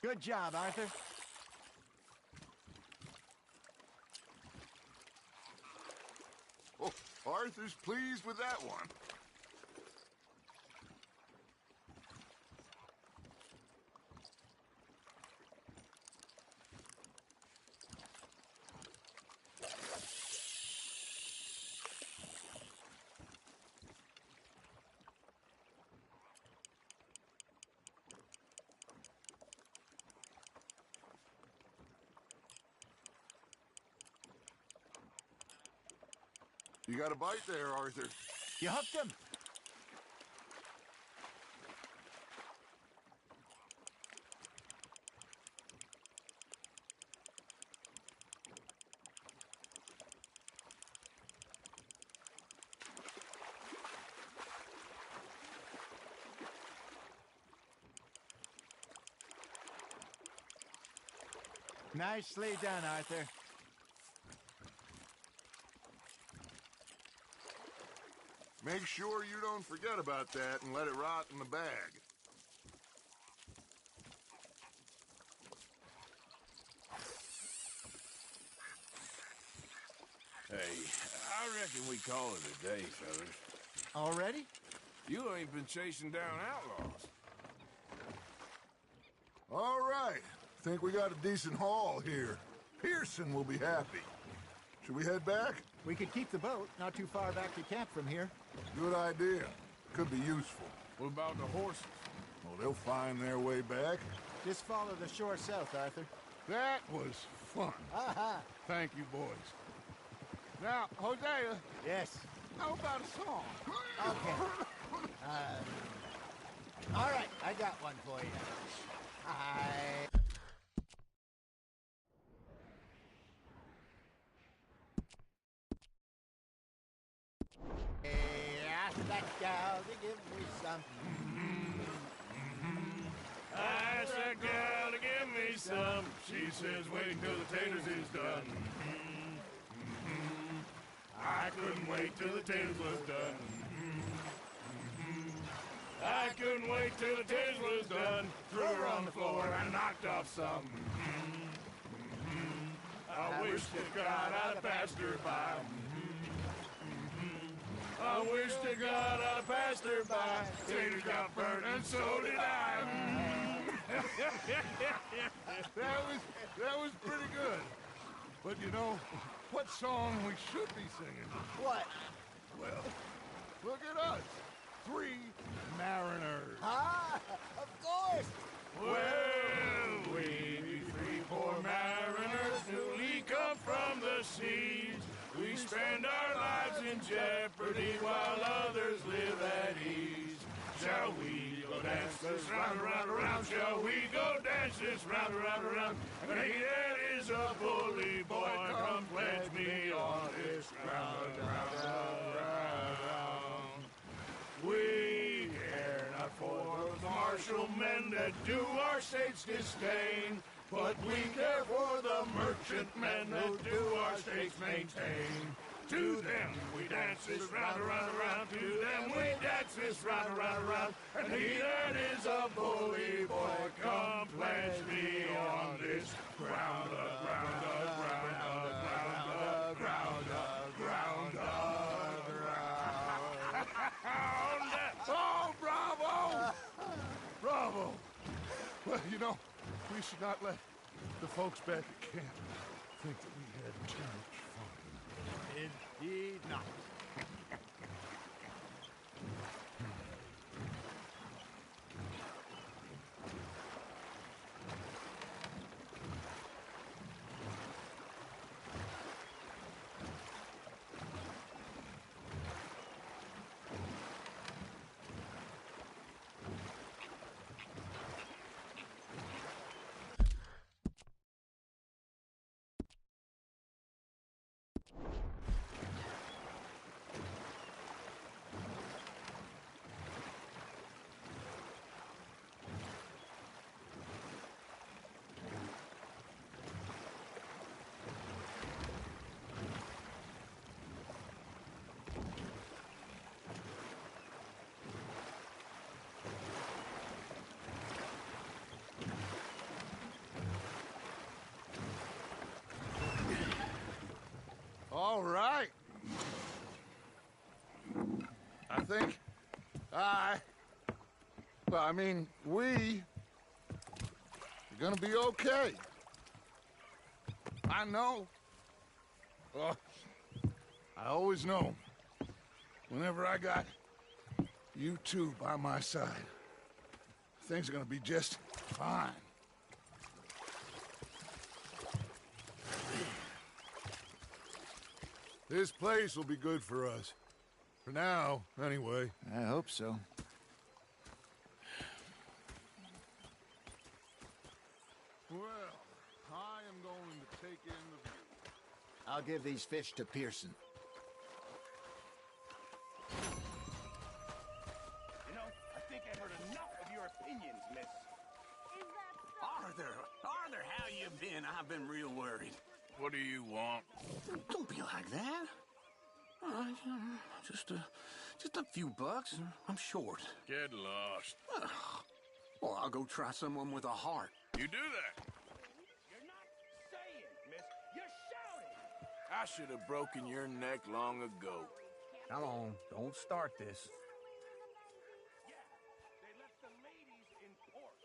Good job, Arthur. Oh, Arthur's pleased with that one. You got a bite there, Arthur. You hooked him. Nicely done, Arthur. Make sure you don't forget about that and let it rot in the bag. Hey, I reckon we call it a day, fellas. Already? You ain't been chasing down outlaws. All right. Think we got a decent haul here. Pearson will be happy. Should we head back? We could keep the boat not too far back to camp from here. Good idea. Could be useful. What about the horses? Well, they'll find their way back. Just follow the shore south, Arthur. That was fun. Aha! Thank you, boys. Now, Hosea. Yes. How about a song? Okay. All right, I got one for you. Ask that gal to give me some. Ask that gal to give me some. She says wait until the taters is done. I couldn't wait till the taters was done. I couldn't wait till the taters was done. Threw her on the floor and knocked off some. I wish to God I'd passed her by. I wish to God I passed her by. Taters got burnt and so did I. That was pretty good. But you know, what song we should be singing? What? Well, look at us. 3 mariners. Ah, of course. Well, we be 3 poor mariners newly come from the seas. We spend our lives in jeopardy while others live at ease. Shall we go dance this round, around, around? Shall we go dance this round, around, around? And he that is a bully boy, come pledge me on this round, round, round, round. We care not for those martial men that do our state's disdain, but we care for the merchant men that do our states maintain. To them we dance this round, around, around. To them we dance this round, around, around. And he that is a bully boy, come pledge me on this ground, ground, ground, ground, ground, ground, ground. Oh, bravo! Bravo! Well, you know, we should not let the folks back at camp think that we had too much fun. Indeed not. think we are gonna be okay. I know. Oh, I always know. Whenever I got you two by my side, things are gonna be just fine. This place will be good for us. For now, anyway. I hope so. Well, I am going to take in the view. I'll give these fish to Pearson. You know, I think I've heard enough of your opinions, miss. Arthur, how you been? I've been real worried. What do you want? Don't be like that. Just a few bucks. I'm short. Get lost. Well, I'll go try someone with a heart. You do that. You're not saying, miss. You're shouting. I should have broken your neck long ago. Come on, don't start this. Yeah, they left the ladies in port.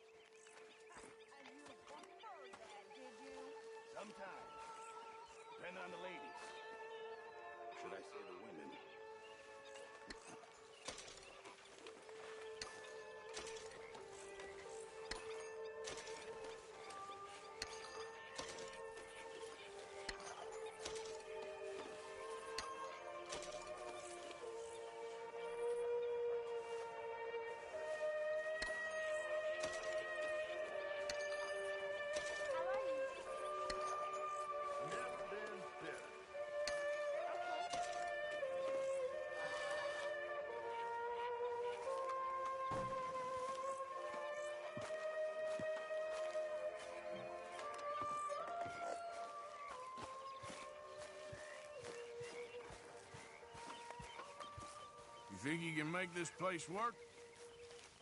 And you preferred that, did you? Sometimes. Depending on the ladies. Should I say the women? Never been better. You think you can make this place work?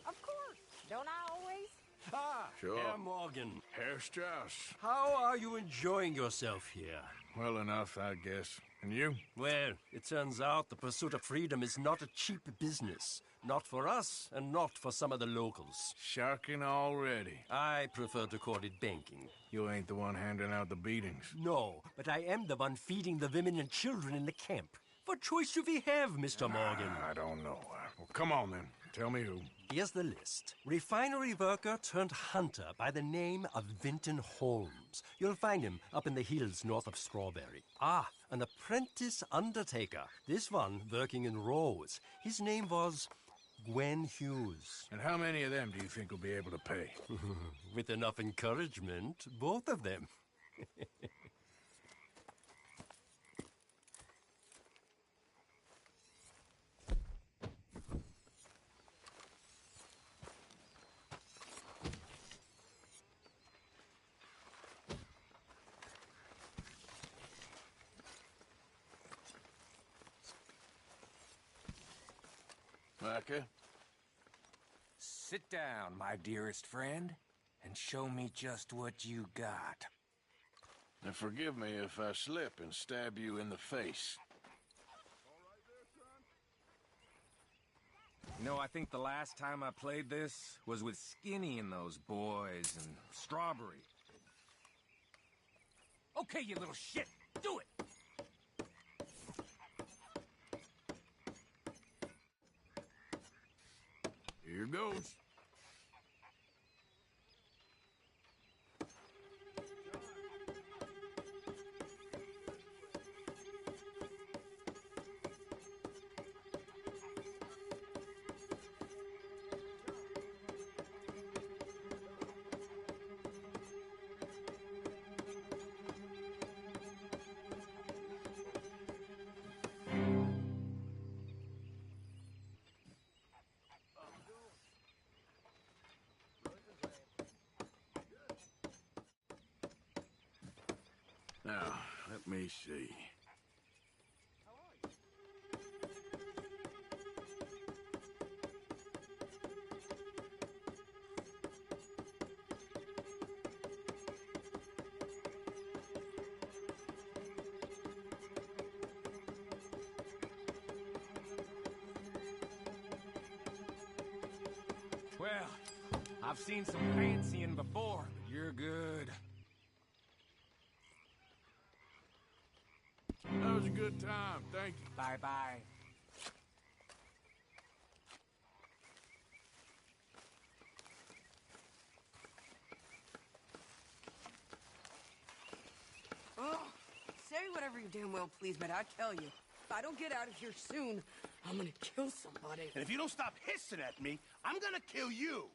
Of course. Don't I always? Ah, Sure. Herr Morgan. Herr Strauss. How are you enjoying yourself here? Well enough, I guess. And you? Well, it turns out the pursuit of freedom is not a cheap business. Not for us, and not for some of the locals. Sharking already. I prefer to call it banking. You ain't the one handing out the beatings. No, but I am the one feeding the women and children in the camp. What choice do we have, Mr. Morgan? I don't know. Well, come on then. Tell me who. Here's the list. Refinery worker turned hunter by the name of Vinton Holmes. You'll find him up in the hills north of Strawberry. Ah, an apprentice undertaker. This one working in Rose. His name was Gwen Hughes. And how many of them do you think will be able to pay? With enough encouragement, both of them. Micah? Sit down, my dearest friend, and show me just what you got. And forgive me if I slip and stab you in the face. You know, I think the last time I played this was with Skinny and those boys and Strawberry. Okay, you little shit, do it! Here goes. Now, let me see. Well, I've seen some fancying before, but you're good. That was a good time, thank you. Bye-bye. Oh, say whatever you damn well please, but I tell you, if I don't get out of here soon, I'm gonna kill somebody. And if you don't stop hissing at me, I'm gonna kill you.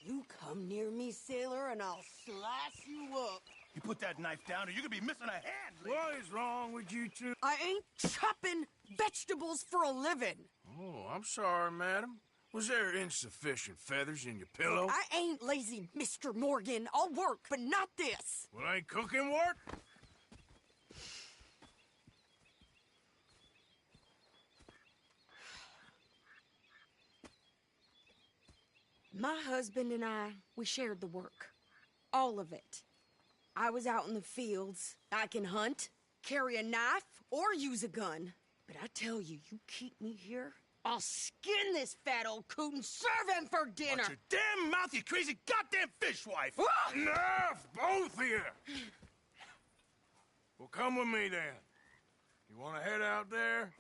You come near me, sailor, and I'll slice you up. You put that knife down or you're gonna be missing a hand. What is wrong with you two? I ain't chopping vegetables for a living. Oh, I'm sorry, madam. Was there insufficient feathers in your pillow? I ain't lazy, Mr. Morgan. I'll work, but not this. Well, ain't cooking work? My husband and I, we shared the work. All of it. I was out in the fields. I can hunt, carry a knife, or use a gun. But I tell you, you keep me here, I'll skin this fat old coot and serve him for dinner. Watch your damn mouth, you crazy goddamn fishwife! Enough, both of you! Well, come with me, then. You want to head out there,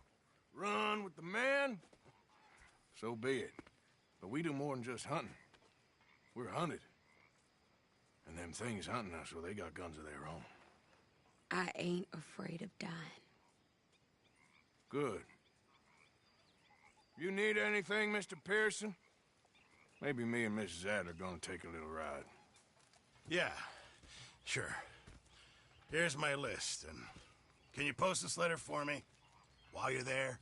run with the men? So be it. But we do more than just hunting. We're hunted. And them things hunting us, well, they got guns of their own. I ain't afraid of dying. Good. You need anything, Mr. Pearson? Maybe me and Mrs. Ad are gonna take a little ride. Yeah, sure. Here's my list, and can you post this letter for me while you're there?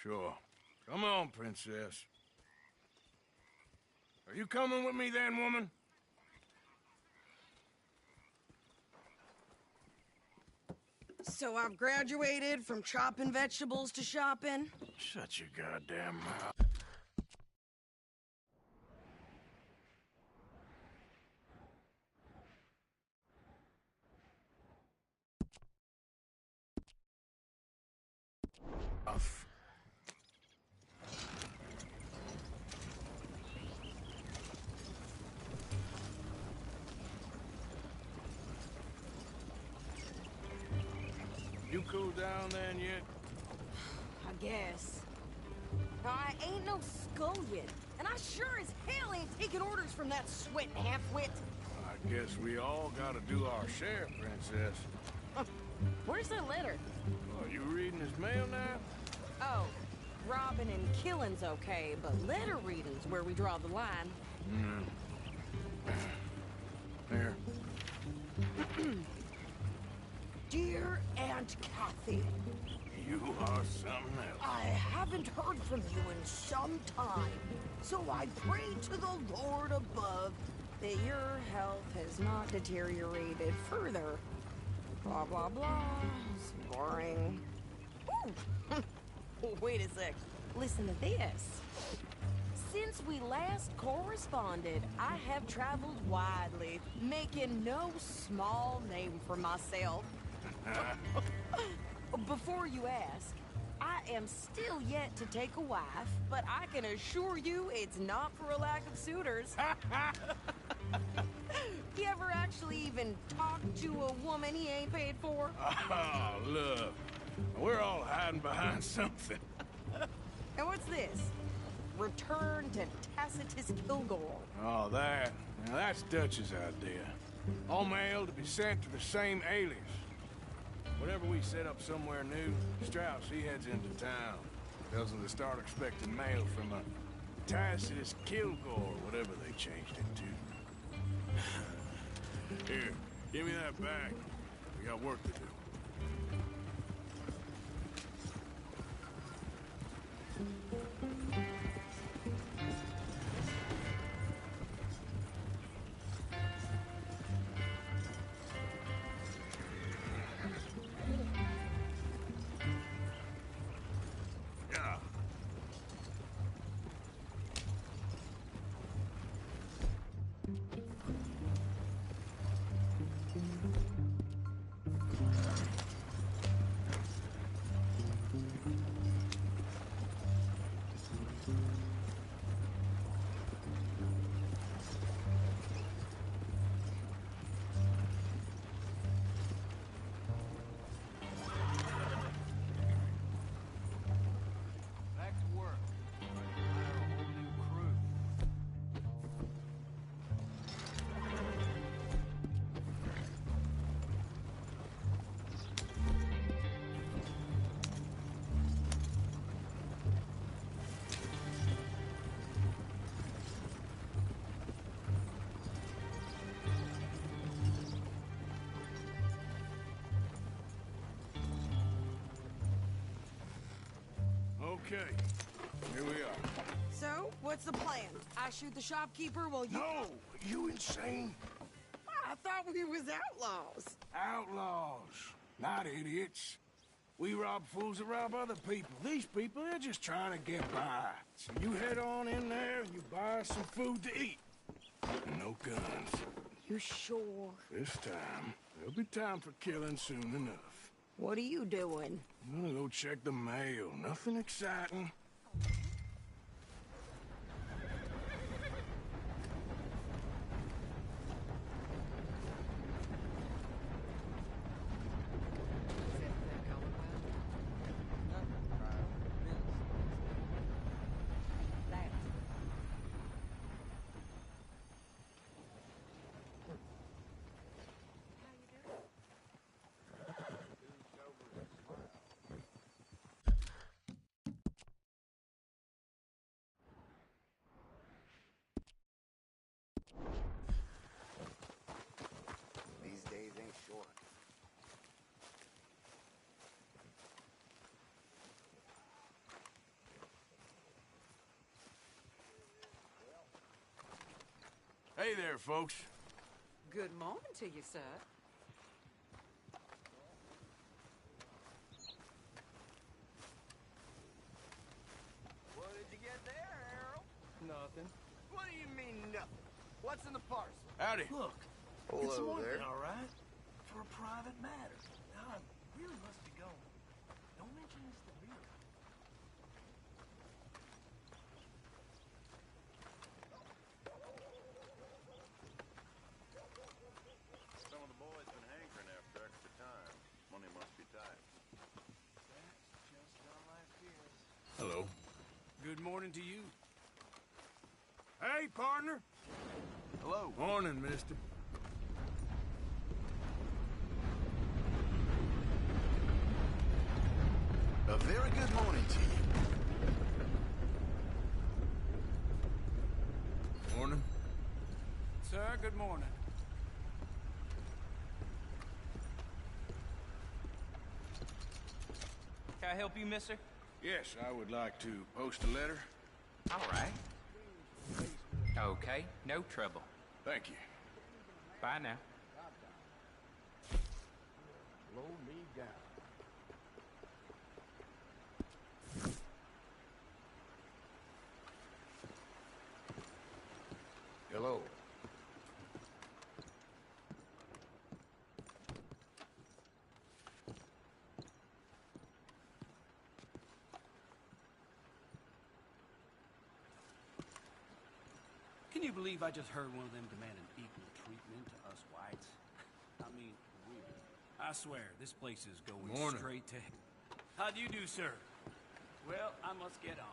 Sure. Come on, Princess. Are you coming with me then, woman? So I've graduated from chopping vegetables to shopping? Shut your goddamn mouth. Off. You cooled down then yet? I guess. I ain't no scullion, and I sure as hell ain't taking orders from that sweating half-wit. I guess we all gotta do our share, Princess. Where's that letter? Are you reading his mail now? Oh, robbing and killing's okay, but letter reading's where we draw the line. Here. Dear Aunt Kathy, You are something else. I haven't heard from you in some time, so I pray to the Lord above that your health has not deteriorated further. Blah, blah, blah. It's boring. Ooh. Wait a sec. Listen to this. Since we last corresponded, I have traveled widely, making no small name for myself. Before you ask, I am still yet to take a wife, but I can assure you it's not for a lack of suitors. You ever actually even talked to a woman he ain't paid for? Oh, look. We're all hiding behind something. And what's this? Return to Tacitus Kilgore. Oh, that. Now, that's Dutch's idea. All mail to be sent to the same alias. Whenever we set up somewhere new, Strauss, he heads into town. Tells them to start expecting mail from a Tacitus Kilgore, whatever they changed it to. Here, give me that bag. We got work to do. Okay, here we are. So, what's the plan? I shoot the shopkeeper while you... No! You insane? I thought we was outlaws. Outlaws, not idiots. We rob fools that rob other people. These people, they're just trying to get by. So you head on in there and you buy some food to eat. No guns. You sure? This time, there'll be time for killing soon enough. What are you doing? I'm gonna go check the mail. Nothing exciting. These days ain't short. Hey there, folks. Good morning to you, sir. What did you get there, Harold? Nothing. What do you mean, nothing? What's in the parcel? Howdy. Look, Hello it's one there. thing, all right? For a private matter. Now, I really must be going. Don't mention this to Bill. Some of the boys been hankering after extra time. Money must be tight. That's just how life is. Hello. Good morning to you. Hey, partner. Hello. Morning, mister. A very good morning to you. Morning. Sir, good morning. Can I help you, mister? Yes, I would like to post a letter. All right. Okay, no trouble. Thank you. Bye now. Blow me down. Hello. Can you believe I just heard one of them demand an equal treatment to us whites? I mean, weird. I swear, this place is going Morning. straight to... How do you do, sir? Well, I must get on.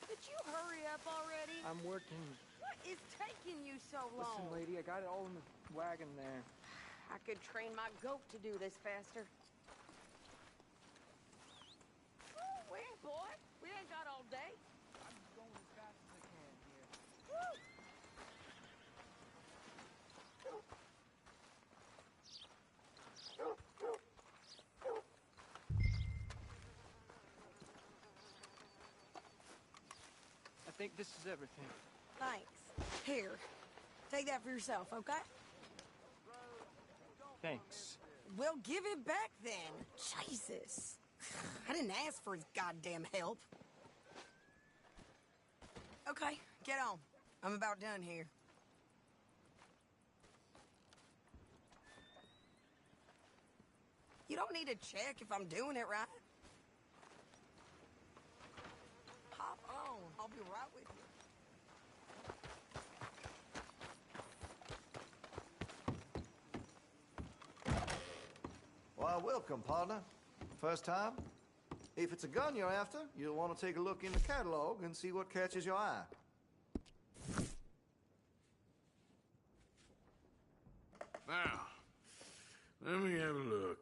Could you hurry up already? I'm working. What is taking you so long? Listen, lady, I got it all in the wagon there. I could train my goat to do this faster. Oh, wait, boy. We ain't got all day. I'm going as fast as I can here. Woo! I think this is everything. Thanks. Here. Take that for yourself, okay? Thanks. Well, give it back then. Jesus. I didn't ask for his goddamn help. Okay, get on. I'm about done here. You don't need to check if I'm doing it right. Hop on. I'll be right with you. Welcome, partner. First time? If it's a gun you're after, you'll want to take a look in the catalog and see what catches your eye. Now, let me have a look.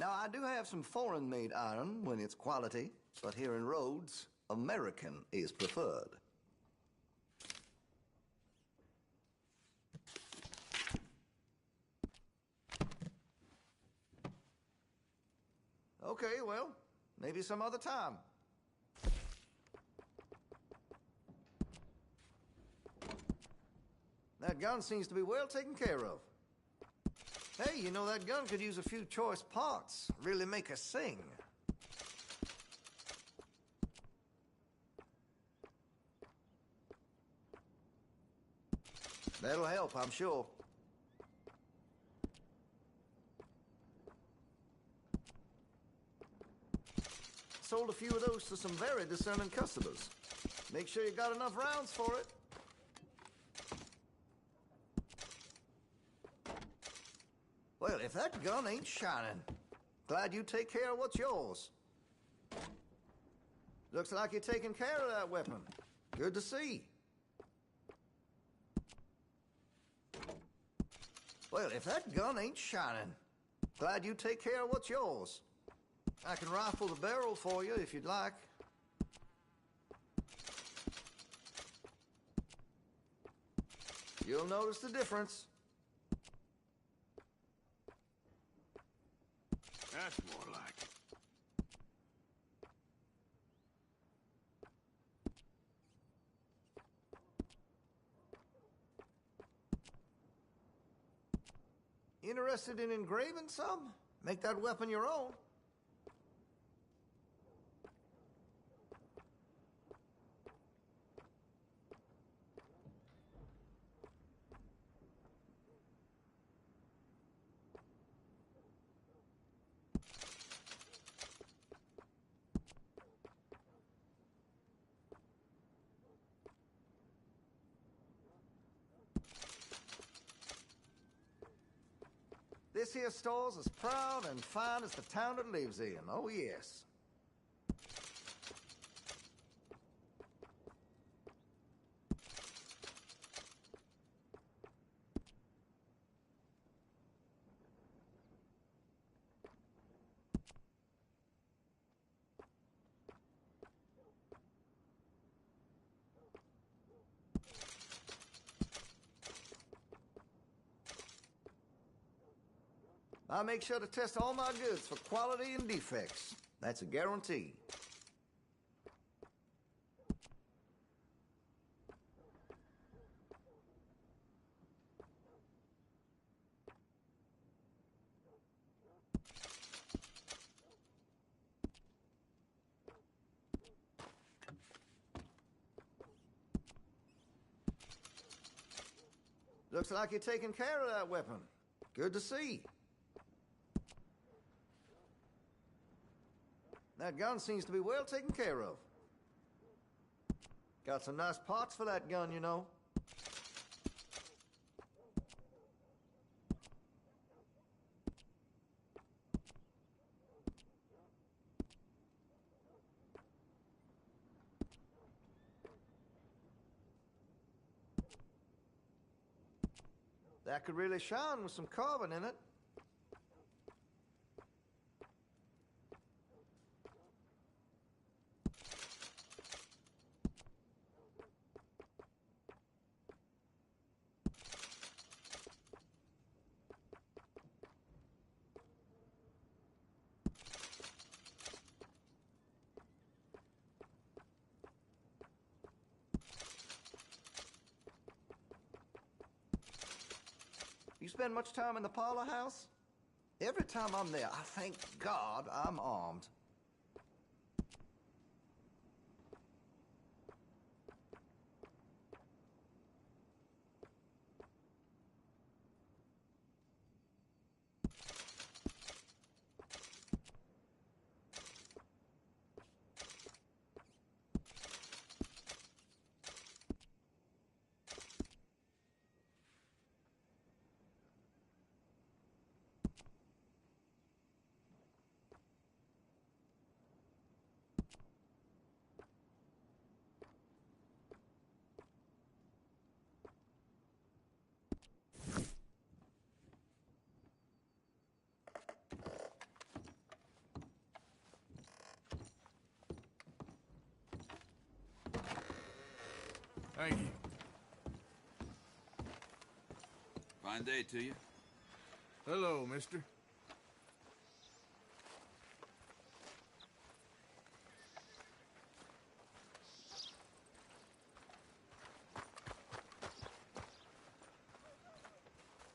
Now, I do have some foreign-made iron when it's quality, but here in Rhodes, American is preferred. Okay, well, maybe some other time. That gun seems to be well taken care of. Hey, you know, that gun could use a few choice parts. Really make us sing. That'll help, I'm sure. Sold a few of those to some very discerning customers. Make sure you got enough rounds for it. Well, if that gun ain't shining, glad you take care of what's yours. Looks like you're taking care of that weapon. Good to see. Well, if that gun ain't shining, glad you take care of what's yours. I can rifle the barrel for you if you'd like. You'll notice the difference. That's more like it. Interested in engraving some? Make that weapon your own. This here store's as proud and fine as the town it lives in. Oh, yes. I make sure to test all my goods for quality and defects. That's a guarantee. Looks like you're taking care of that weapon. Good to see. That gun seems to be well taken care of. Got some nice parts for that gun, you know. That could really shine with some carbon in it. spend much time in the parlor house? Every time I'm there, I thank God I'm armed. Thank you. Fine day to you. Hello, mister.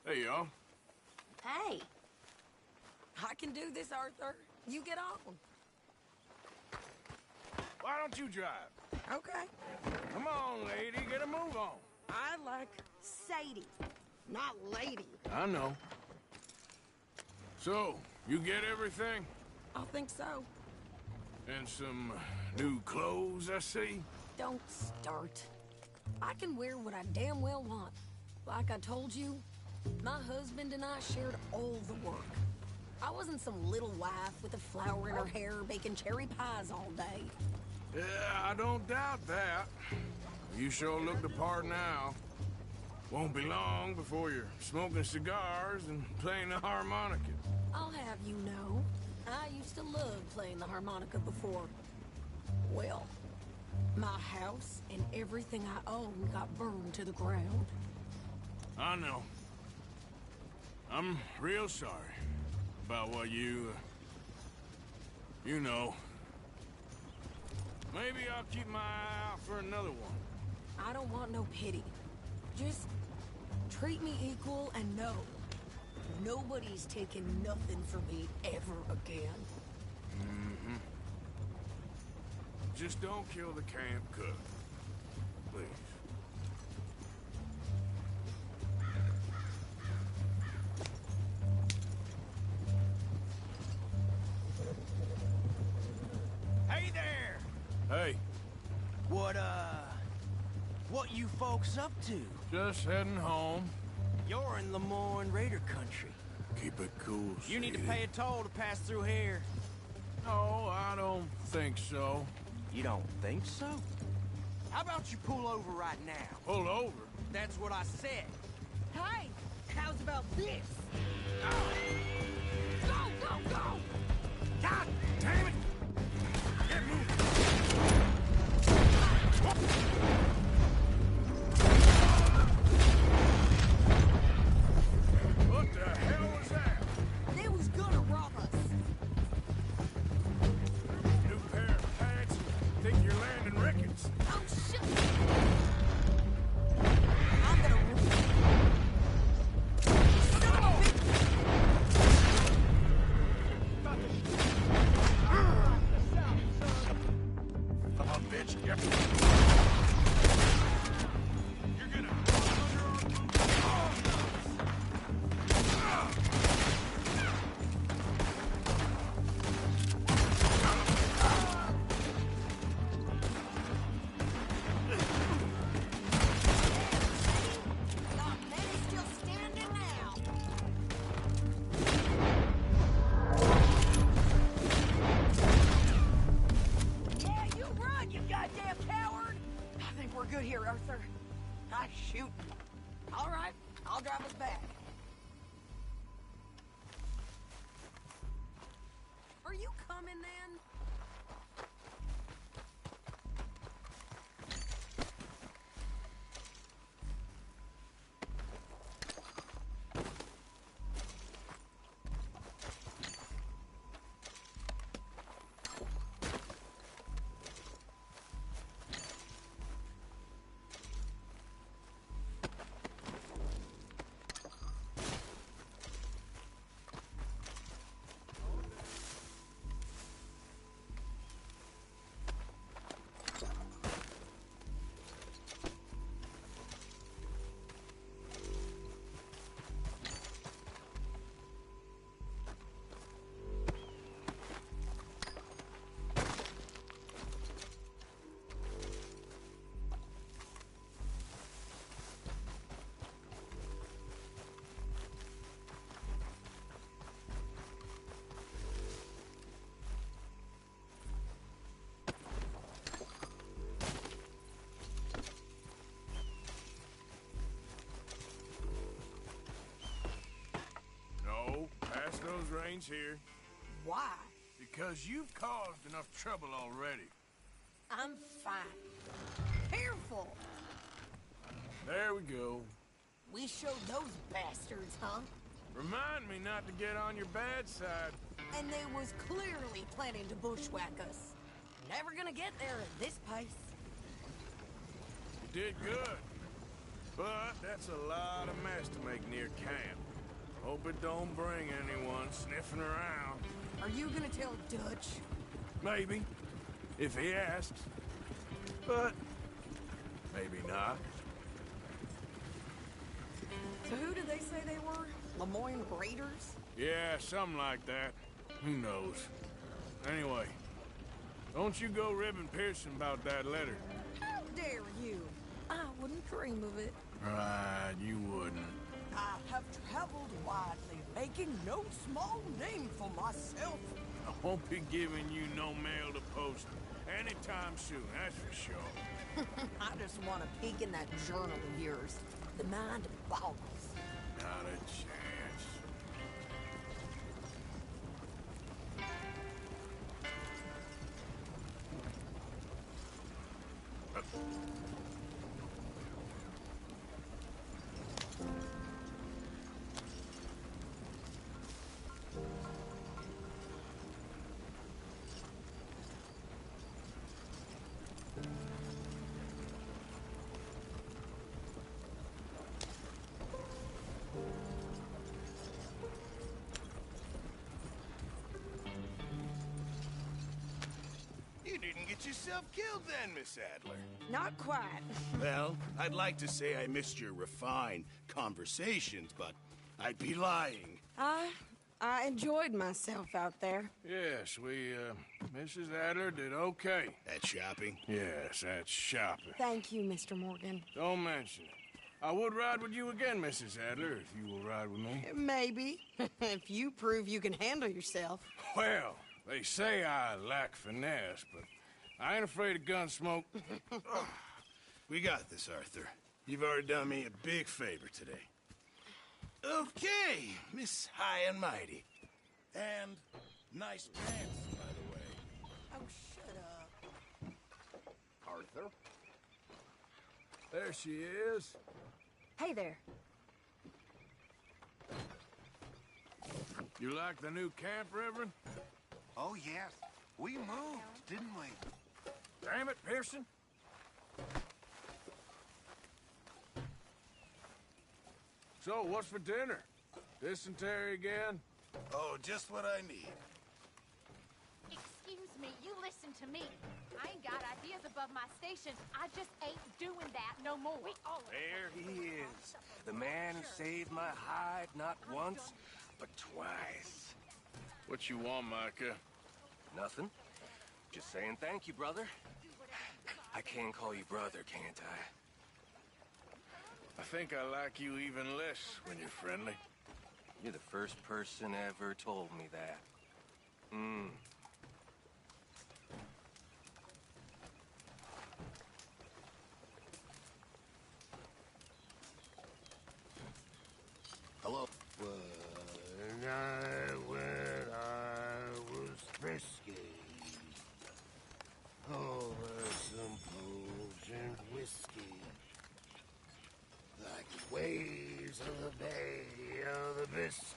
Hey, y'all. Hey. I can do this, Arthur. You get on. Why don't you drive? Okay. Come on, lady, get a move on. I like Sadie, not lady. I know. So, you get everything? I think so. And some new clothes, I see? Don't start. I can wear what I damn well want. Like I told you, my husband and I shared all the work. I wasn't some little wife with a flower in her hair baking cherry pies all day. Yeah, I don't doubt that. You sure look the part now. Won't be long before you're smoking cigars and playing the harmonica. I'll have you know, I used to love playing the harmonica before. Well, my house and everything I own got burned to the ground. I know. I'm real sorry about what you know. Maybe I'll keep my eye out for another one. I don't want no pity. Just treat me equal and know nobody's taking nothing from me ever again. Mm-hmm. Just don't kill the camp cook. Please. Hey there! Hey. What you folks up to? Just heading home. You're in Lemoyne Raider country. Keep it cool, You need to Sadie. pay a toll to pass through here. No, I don't think so. You don't think so? How about you pull over right now? Pull over? That's what I said. Hey, how's about this? Go, go, go! God damn it! Get moving! What the hell was that? They was gonna rob us. New pair of pants? Think you're landing Ricketts? Oh, shit! I'm gonna... Son of a bitch! those reins here. Why? Because you've caused enough trouble already. I'm fine. Careful! There we go. We showed those bastards, huh? Remind me not to get on your bad side. And they was clearly planning to bushwhack us. Never gonna get there at this pace. You did good. But that's a lot of mess to make near camp. Hope it don't bring anyone sniffing around. Are you gonna tell Dutch? Maybe, if he asks. But maybe not. So who did they say they were? Lemoyne Raiders? Yeah, something like that. Who knows? Anyway, don't you go ribbing Pearson about that letter. How dare you? I wouldn't dream of it. Right, you wouldn't. I have traveled widely, making no small name for myself. I won't be giving you no mail to post anytime soon, that's for sure. I just want to peek in that journal of yours. The mind boggles. Not a chance. You didn't get yourself killed then, Miss Adler. Not quite. Well, I'd like to say I missed your refined conversations, but I'd be lying. I enjoyed myself out there. Yes, Mrs. Adler did okay. At shopping? Yes, that's shopping. Thank you, Mr. Morgan. Don't mention it. I would ride with you again, Mrs. Adler, if you will ride with me. Maybe. If you prove you can handle yourself. Well, they say I lack finesse, but I ain't afraid of gun smoke. We got this, Arthur. You've already done me a big favor today. Okay, Miss High and Mighty. And nice pants, by the way. Oh, shut up. Arthur? There she is. Hey there. You like the new camp, Reverend? Oh, yes. We moved, didn't we? Damn it, Pearson. So, what's for dinner? Dysentery again? Oh, just what I need. Excuse me, you listen to me. I ain't got ideas above my station. I just ain't doing that no more. There he is. The man who saved my hide not once, but twice. What you want, Micah? Nothing. Just saying thank you, brother. I can call you brother, can't I? I think I like you even less when you're friendly. You're the first person ever told me that. Hello? When I was frisky, over some potion whiskey, like the waves of the Bay of the Biscay,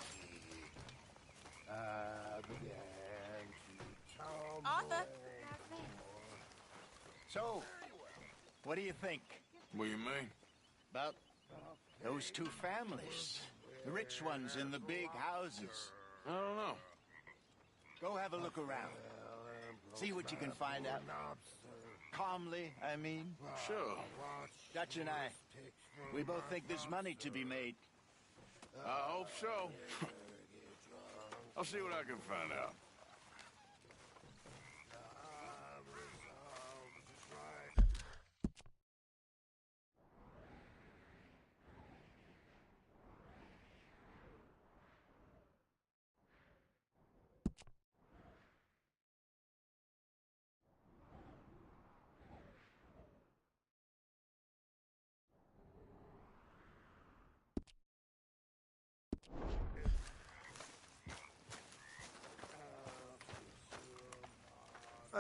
I began to tumble. Arthur? So, what do you think? What do you mean? About those two families. The rich ones in the big houses. I don't know. Go have a look around. See what you can find out. Calmly, I mean. Sure. Dutch and I, we both think there's money to be made. I hope so. I'll see what I can find out.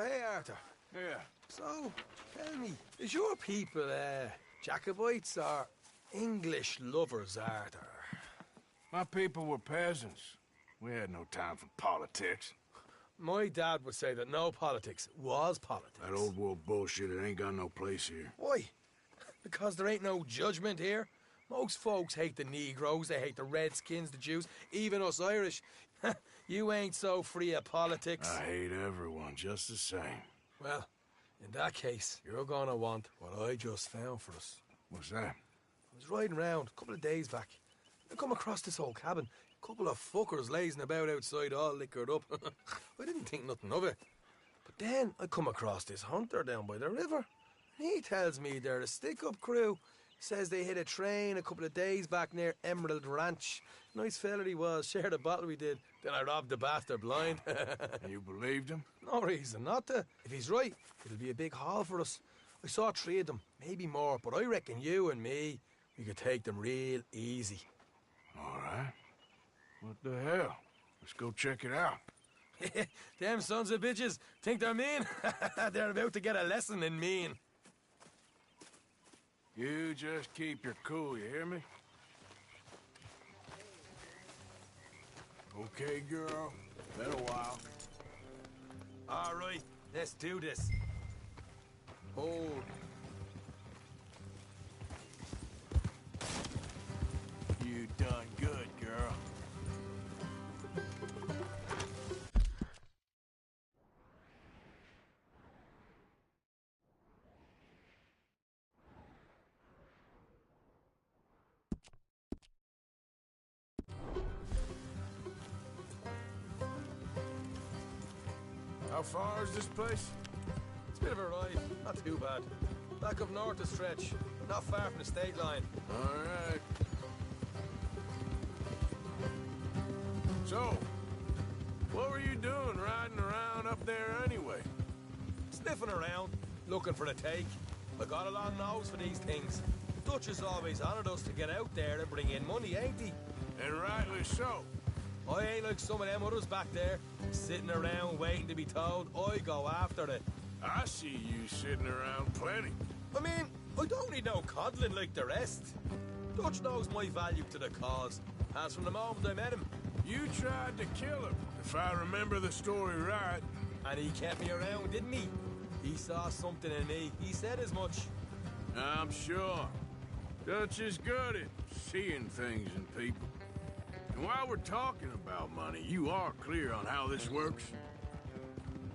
Oh, hey, Arthur. Yeah. So, tell me, is your people, Jacobites or English lovers, Arthur? My people were peasants. We had no time for politics. My dad would say that no politics was politics. That old world bullshit, it ain't got no place here. Why? Because there ain't no judgment here. Most folks hate the Negroes, they hate the Redskins, the Jews, even us Irish. You ain't so free of politics. I hate everyone just the same. Well, in that case, you're gonna want what I just found for us. What's that? I was riding around a couple of days back. I come across this old cabin. A couple of fuckers lazing about outside all liquored up. I didn't think nothing of it. But then I come across this hunter down by the river. He tells me they're a stick-up crew. Says they hit a train a couple of days back near Emerald Ranch. Nice fella he was, shared a bottle we did. Then I robbed the bastard blind. And you believed him? No reason not to. If he's right, it'll be a big haul for us. I saw 3 of them, maybe more, but I reckon you and me, we could take them real easy. All right. What the hell? Let's go check it out. Them sons of bitches think they're mean. They're about to get a lesson in mean. You just keep your cool, you hear me? Okay, girl. Been a while. All right, let's do this. Hold. You done good, girl. How far is this place? It's a bit of a ride, not too bad. Back up north a stretch, not far from the state line. All right. So, what were you doing riding around up there anyway? Sniffing around, looking for a take. I got a long nose for these things. Dutch has always honoured us to get out there and bring in money, ain't he? And rightly so. I ain't like some of them others back there, sitting around waiting to be told. I go after it. I see you sitting around plenty. I mean, I don't need no coddling like the rest. Dutch knows my value to the cause, as from the moment I met him. You tried to kill him, if I remember the story right. And he kept me around, didn't he? He saw something in me. He said as much. I'm sure. Dutch is good at seeing things in people. And while we're talking about money, you are clear on how this works?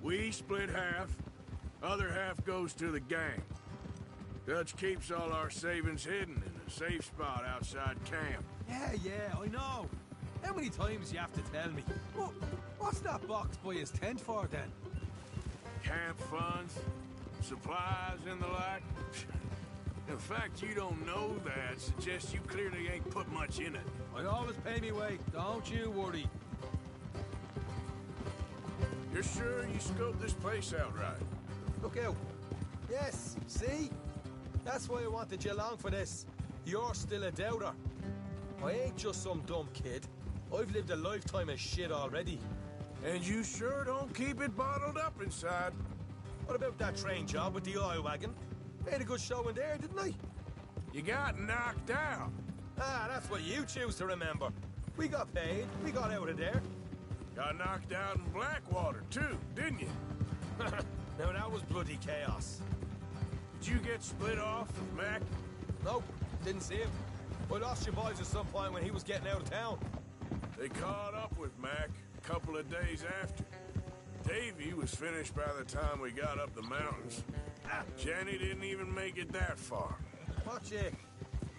We split half, other half goes to the gang. Dutch keeps all our savings hidden in a safe spot outside camp. Yeah, I know. How many times you have to tell me? What's that box by his tent for, then? Camp funds, supplies, and the like. The fact you don't know that suggests you clearly ain't put much in it. I always pay me way, don't you worry. You're sure you scoped this place out right? Look out. Yes, see? That's why I wanted you along for this. You're still a doubter. I ain't just some dumb kid. I've lived a lifetime of shit already. And you sure don't keep it bottled up inside. What about that train job with the oil wagon? Made a good show in there, didn't I? You got knocked out. Ah, that's what you choose to remember. We got paid. We got out of there. Got knocked out in Blackwater, too, didn't you? Now, that was bloody chaos. Did you get split off with Mac? Nope, didn't see him. I lost your boys at some point when he was getting out of town. They caught up with Mac a couple of days after. Davy was finished by the time we got up the mountains. Jenny didn't even make it that far. Watch it.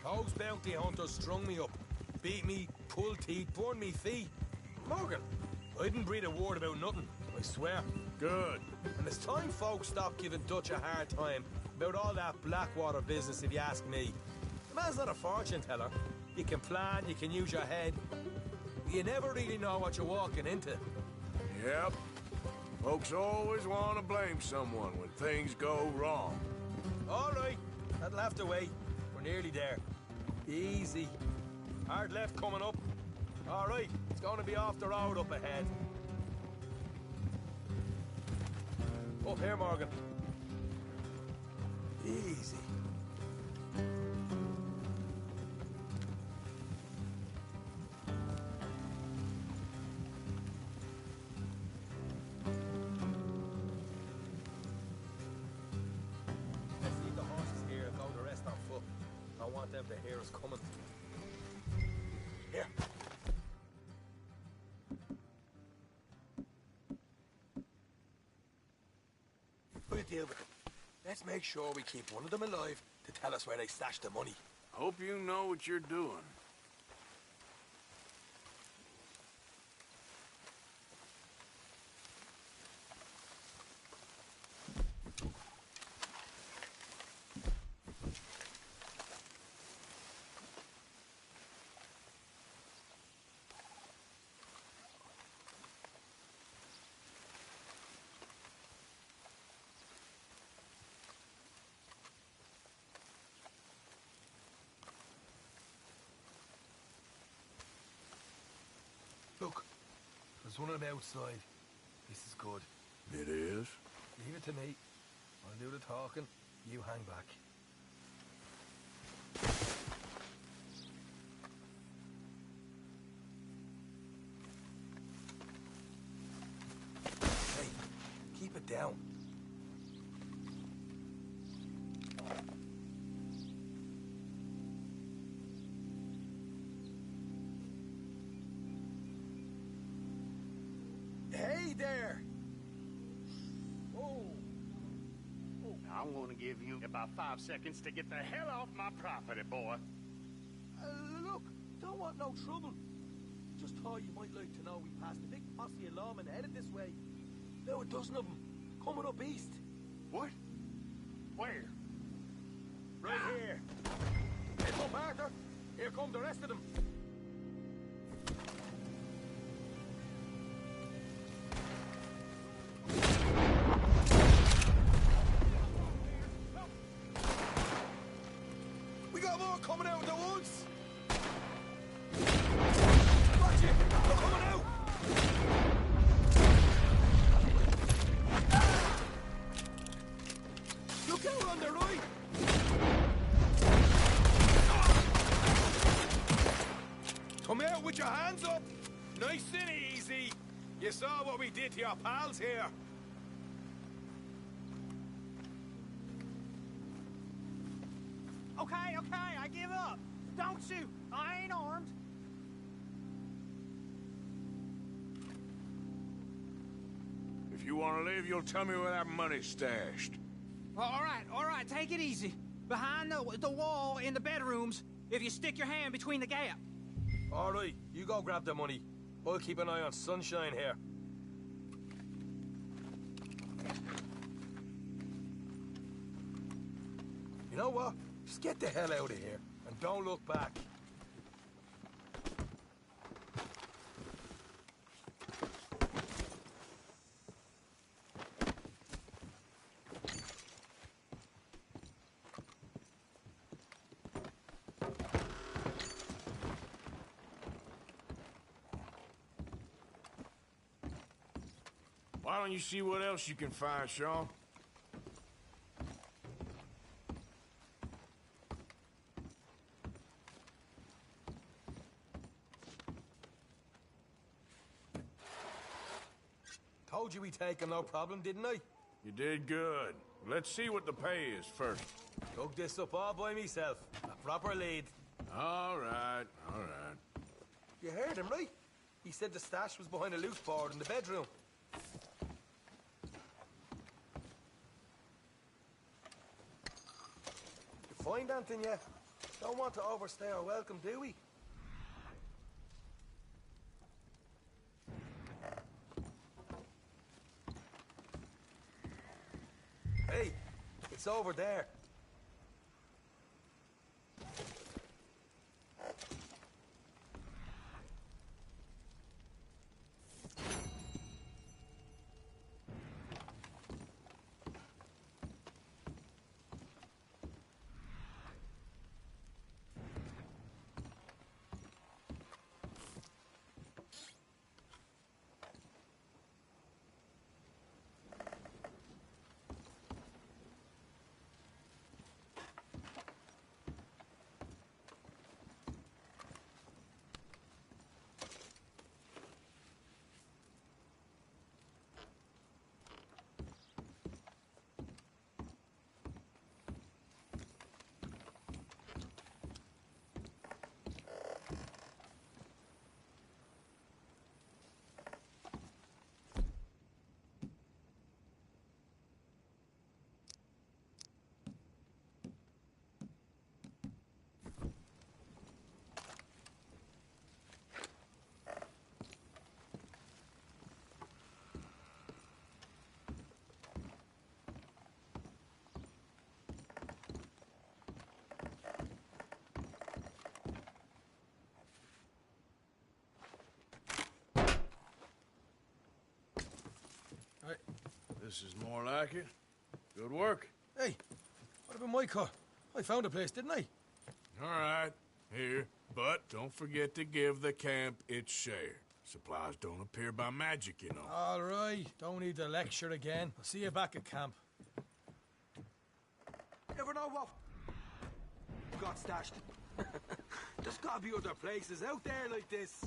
Those bounty hunters strung me up. Beat me, pulled teeth, burned me feet. Morgan, I didn't breathe a word about nothing, I swear. Good. And it's time folks stop giving Dutch a hard time about all that Blackwater business, if you ask me. The man's not a fortune teller. You can plan, you can use your head. You never really know what you're walking into. Yep. Folks always want to blame someone when things go wrong. All right, that'll have to wait. We're nearly there. Easy. Hard left coming up. All right, it's going to be off the road up ahead. Up here, Morgan. Easy. Let's leave the horses here and go the rest on foot. I want them to hear us coming. Here. We'll deal with it. Let's make sure we keep one of them alive to tell us where they stashed the money. Hope you know what you're doing. Look, there's one of them outside. This is good. It is? Leave it to me. I'll do the talking. You hang back. Hey, keep it down. Hey there! Whoa. Oh, I'm gonna give you about 5 seconds to get the hell off my property, boy. Look, don't want no trouble. Just thought you might like to know we passed a big posse of lawmen headed this way. Now a dozen of them, coming up east. What? Where? Right here. Heads up, Arthur. Here come the rest of them. We got more coming out of the woods. Watch it! They're coming out! Look out on the right! Come out with your hands up! Nice and easy! You saw what we did to your pals here. Okay, I give up. Don't shoot. I ain't armed. If you want to leave, you'll tell me where that money's stashed. All right, take it easy. Behind the wall in the bedrooms, if you stick your hand between the gap. All right, you go grab the money. I'll keep an eye on Sunshine here. You know what? Just get the hell out of here, and don't look back. Why don't you see what else you can find, Sean? Told you we'd take him, no problem, didn't I? You did good. Let's see what the pay is first. Dug this up all by myself. A proper lead. All right. You heard him, right? He said the stash was behind a loose board in the bedroom. You find anything yet? Don't want to overstay our welcome, do we? Hey, it's over there. This is more like it. Good work. Hey, what about my cut? I found a place, didn't I? All right, here. But don't forget to give the camp its share. Supplies don't appear by magic, you know. All right, don't need the lecture again. I'll see you back at camp. Never know what got stashed. There's gotta be other places out there like this.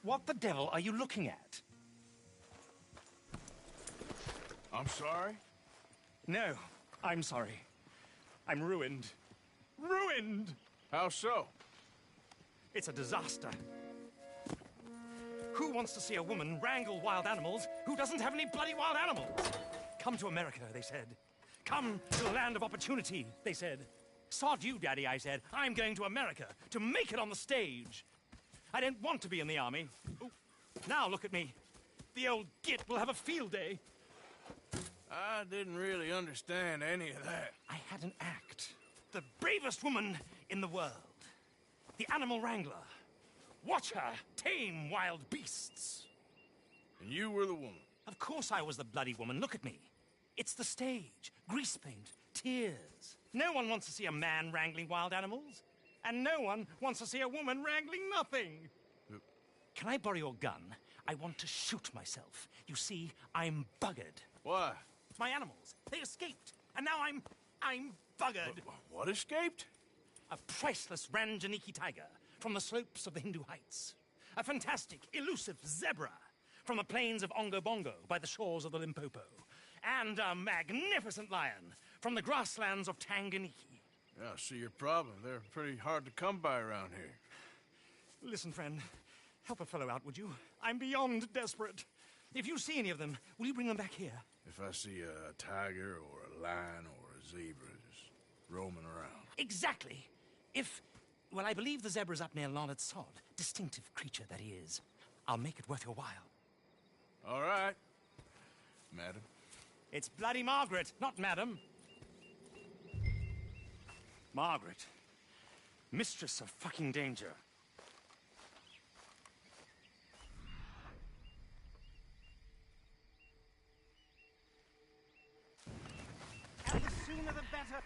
What the devil are you looking at? I'm sorry? No, I'm sorry. I'm ruined. Ruined! How so? It's a disaster. Who wants to see a woman wrangle wild animals who doesn't have any bloody wild animals? Come to America, they said. Come to the land of opportunity, they said. Sod you, Daddy, I said. I'm going to America to make it on the stage. I don't want to be in the army. Ooh. Now look at me. The old git will have a field day. I didn't really understand any of that. I had an act. The bravest woman in the world. The animal wrangler. Watch her tame wild beasts. And you were the woman? Of course I was the bloody woman. Look at me. It's the stage. Grease paint. Tears. No one wants to see a man wrangling wild animals. And no one wants to see a woman wrangling nothing. Can I borrow your gun? I want to shoot myself. You see, I'm buggered. Why? My animals. They escaped. And now I'm buggered. What escaped? A priceless Ranjaniki tiger from the slopes of the Hindu Heights. A fantastic, elusive zebra from the plains of Ongo Bongo by the shores of the Limpopo. And a magnificent lion from the grasslands of Tanganyika. Yeah, I see your problem. They're pretty hard to come by around here. Listen, friend. Help a fellow out, would you? I'm beyond desperate. If you see any of them, will you bring them back here? If I see a tiger or a lion or a zebra just roaming around. Exactly. Well, I believe the zebra's up near Lonnet Sod. Distinctive creature that he is. I'll make it worth your while. All right, madam. It's bloody Margaret, not madam. Margaret. Mistress of fucking danger. And the sooner the better.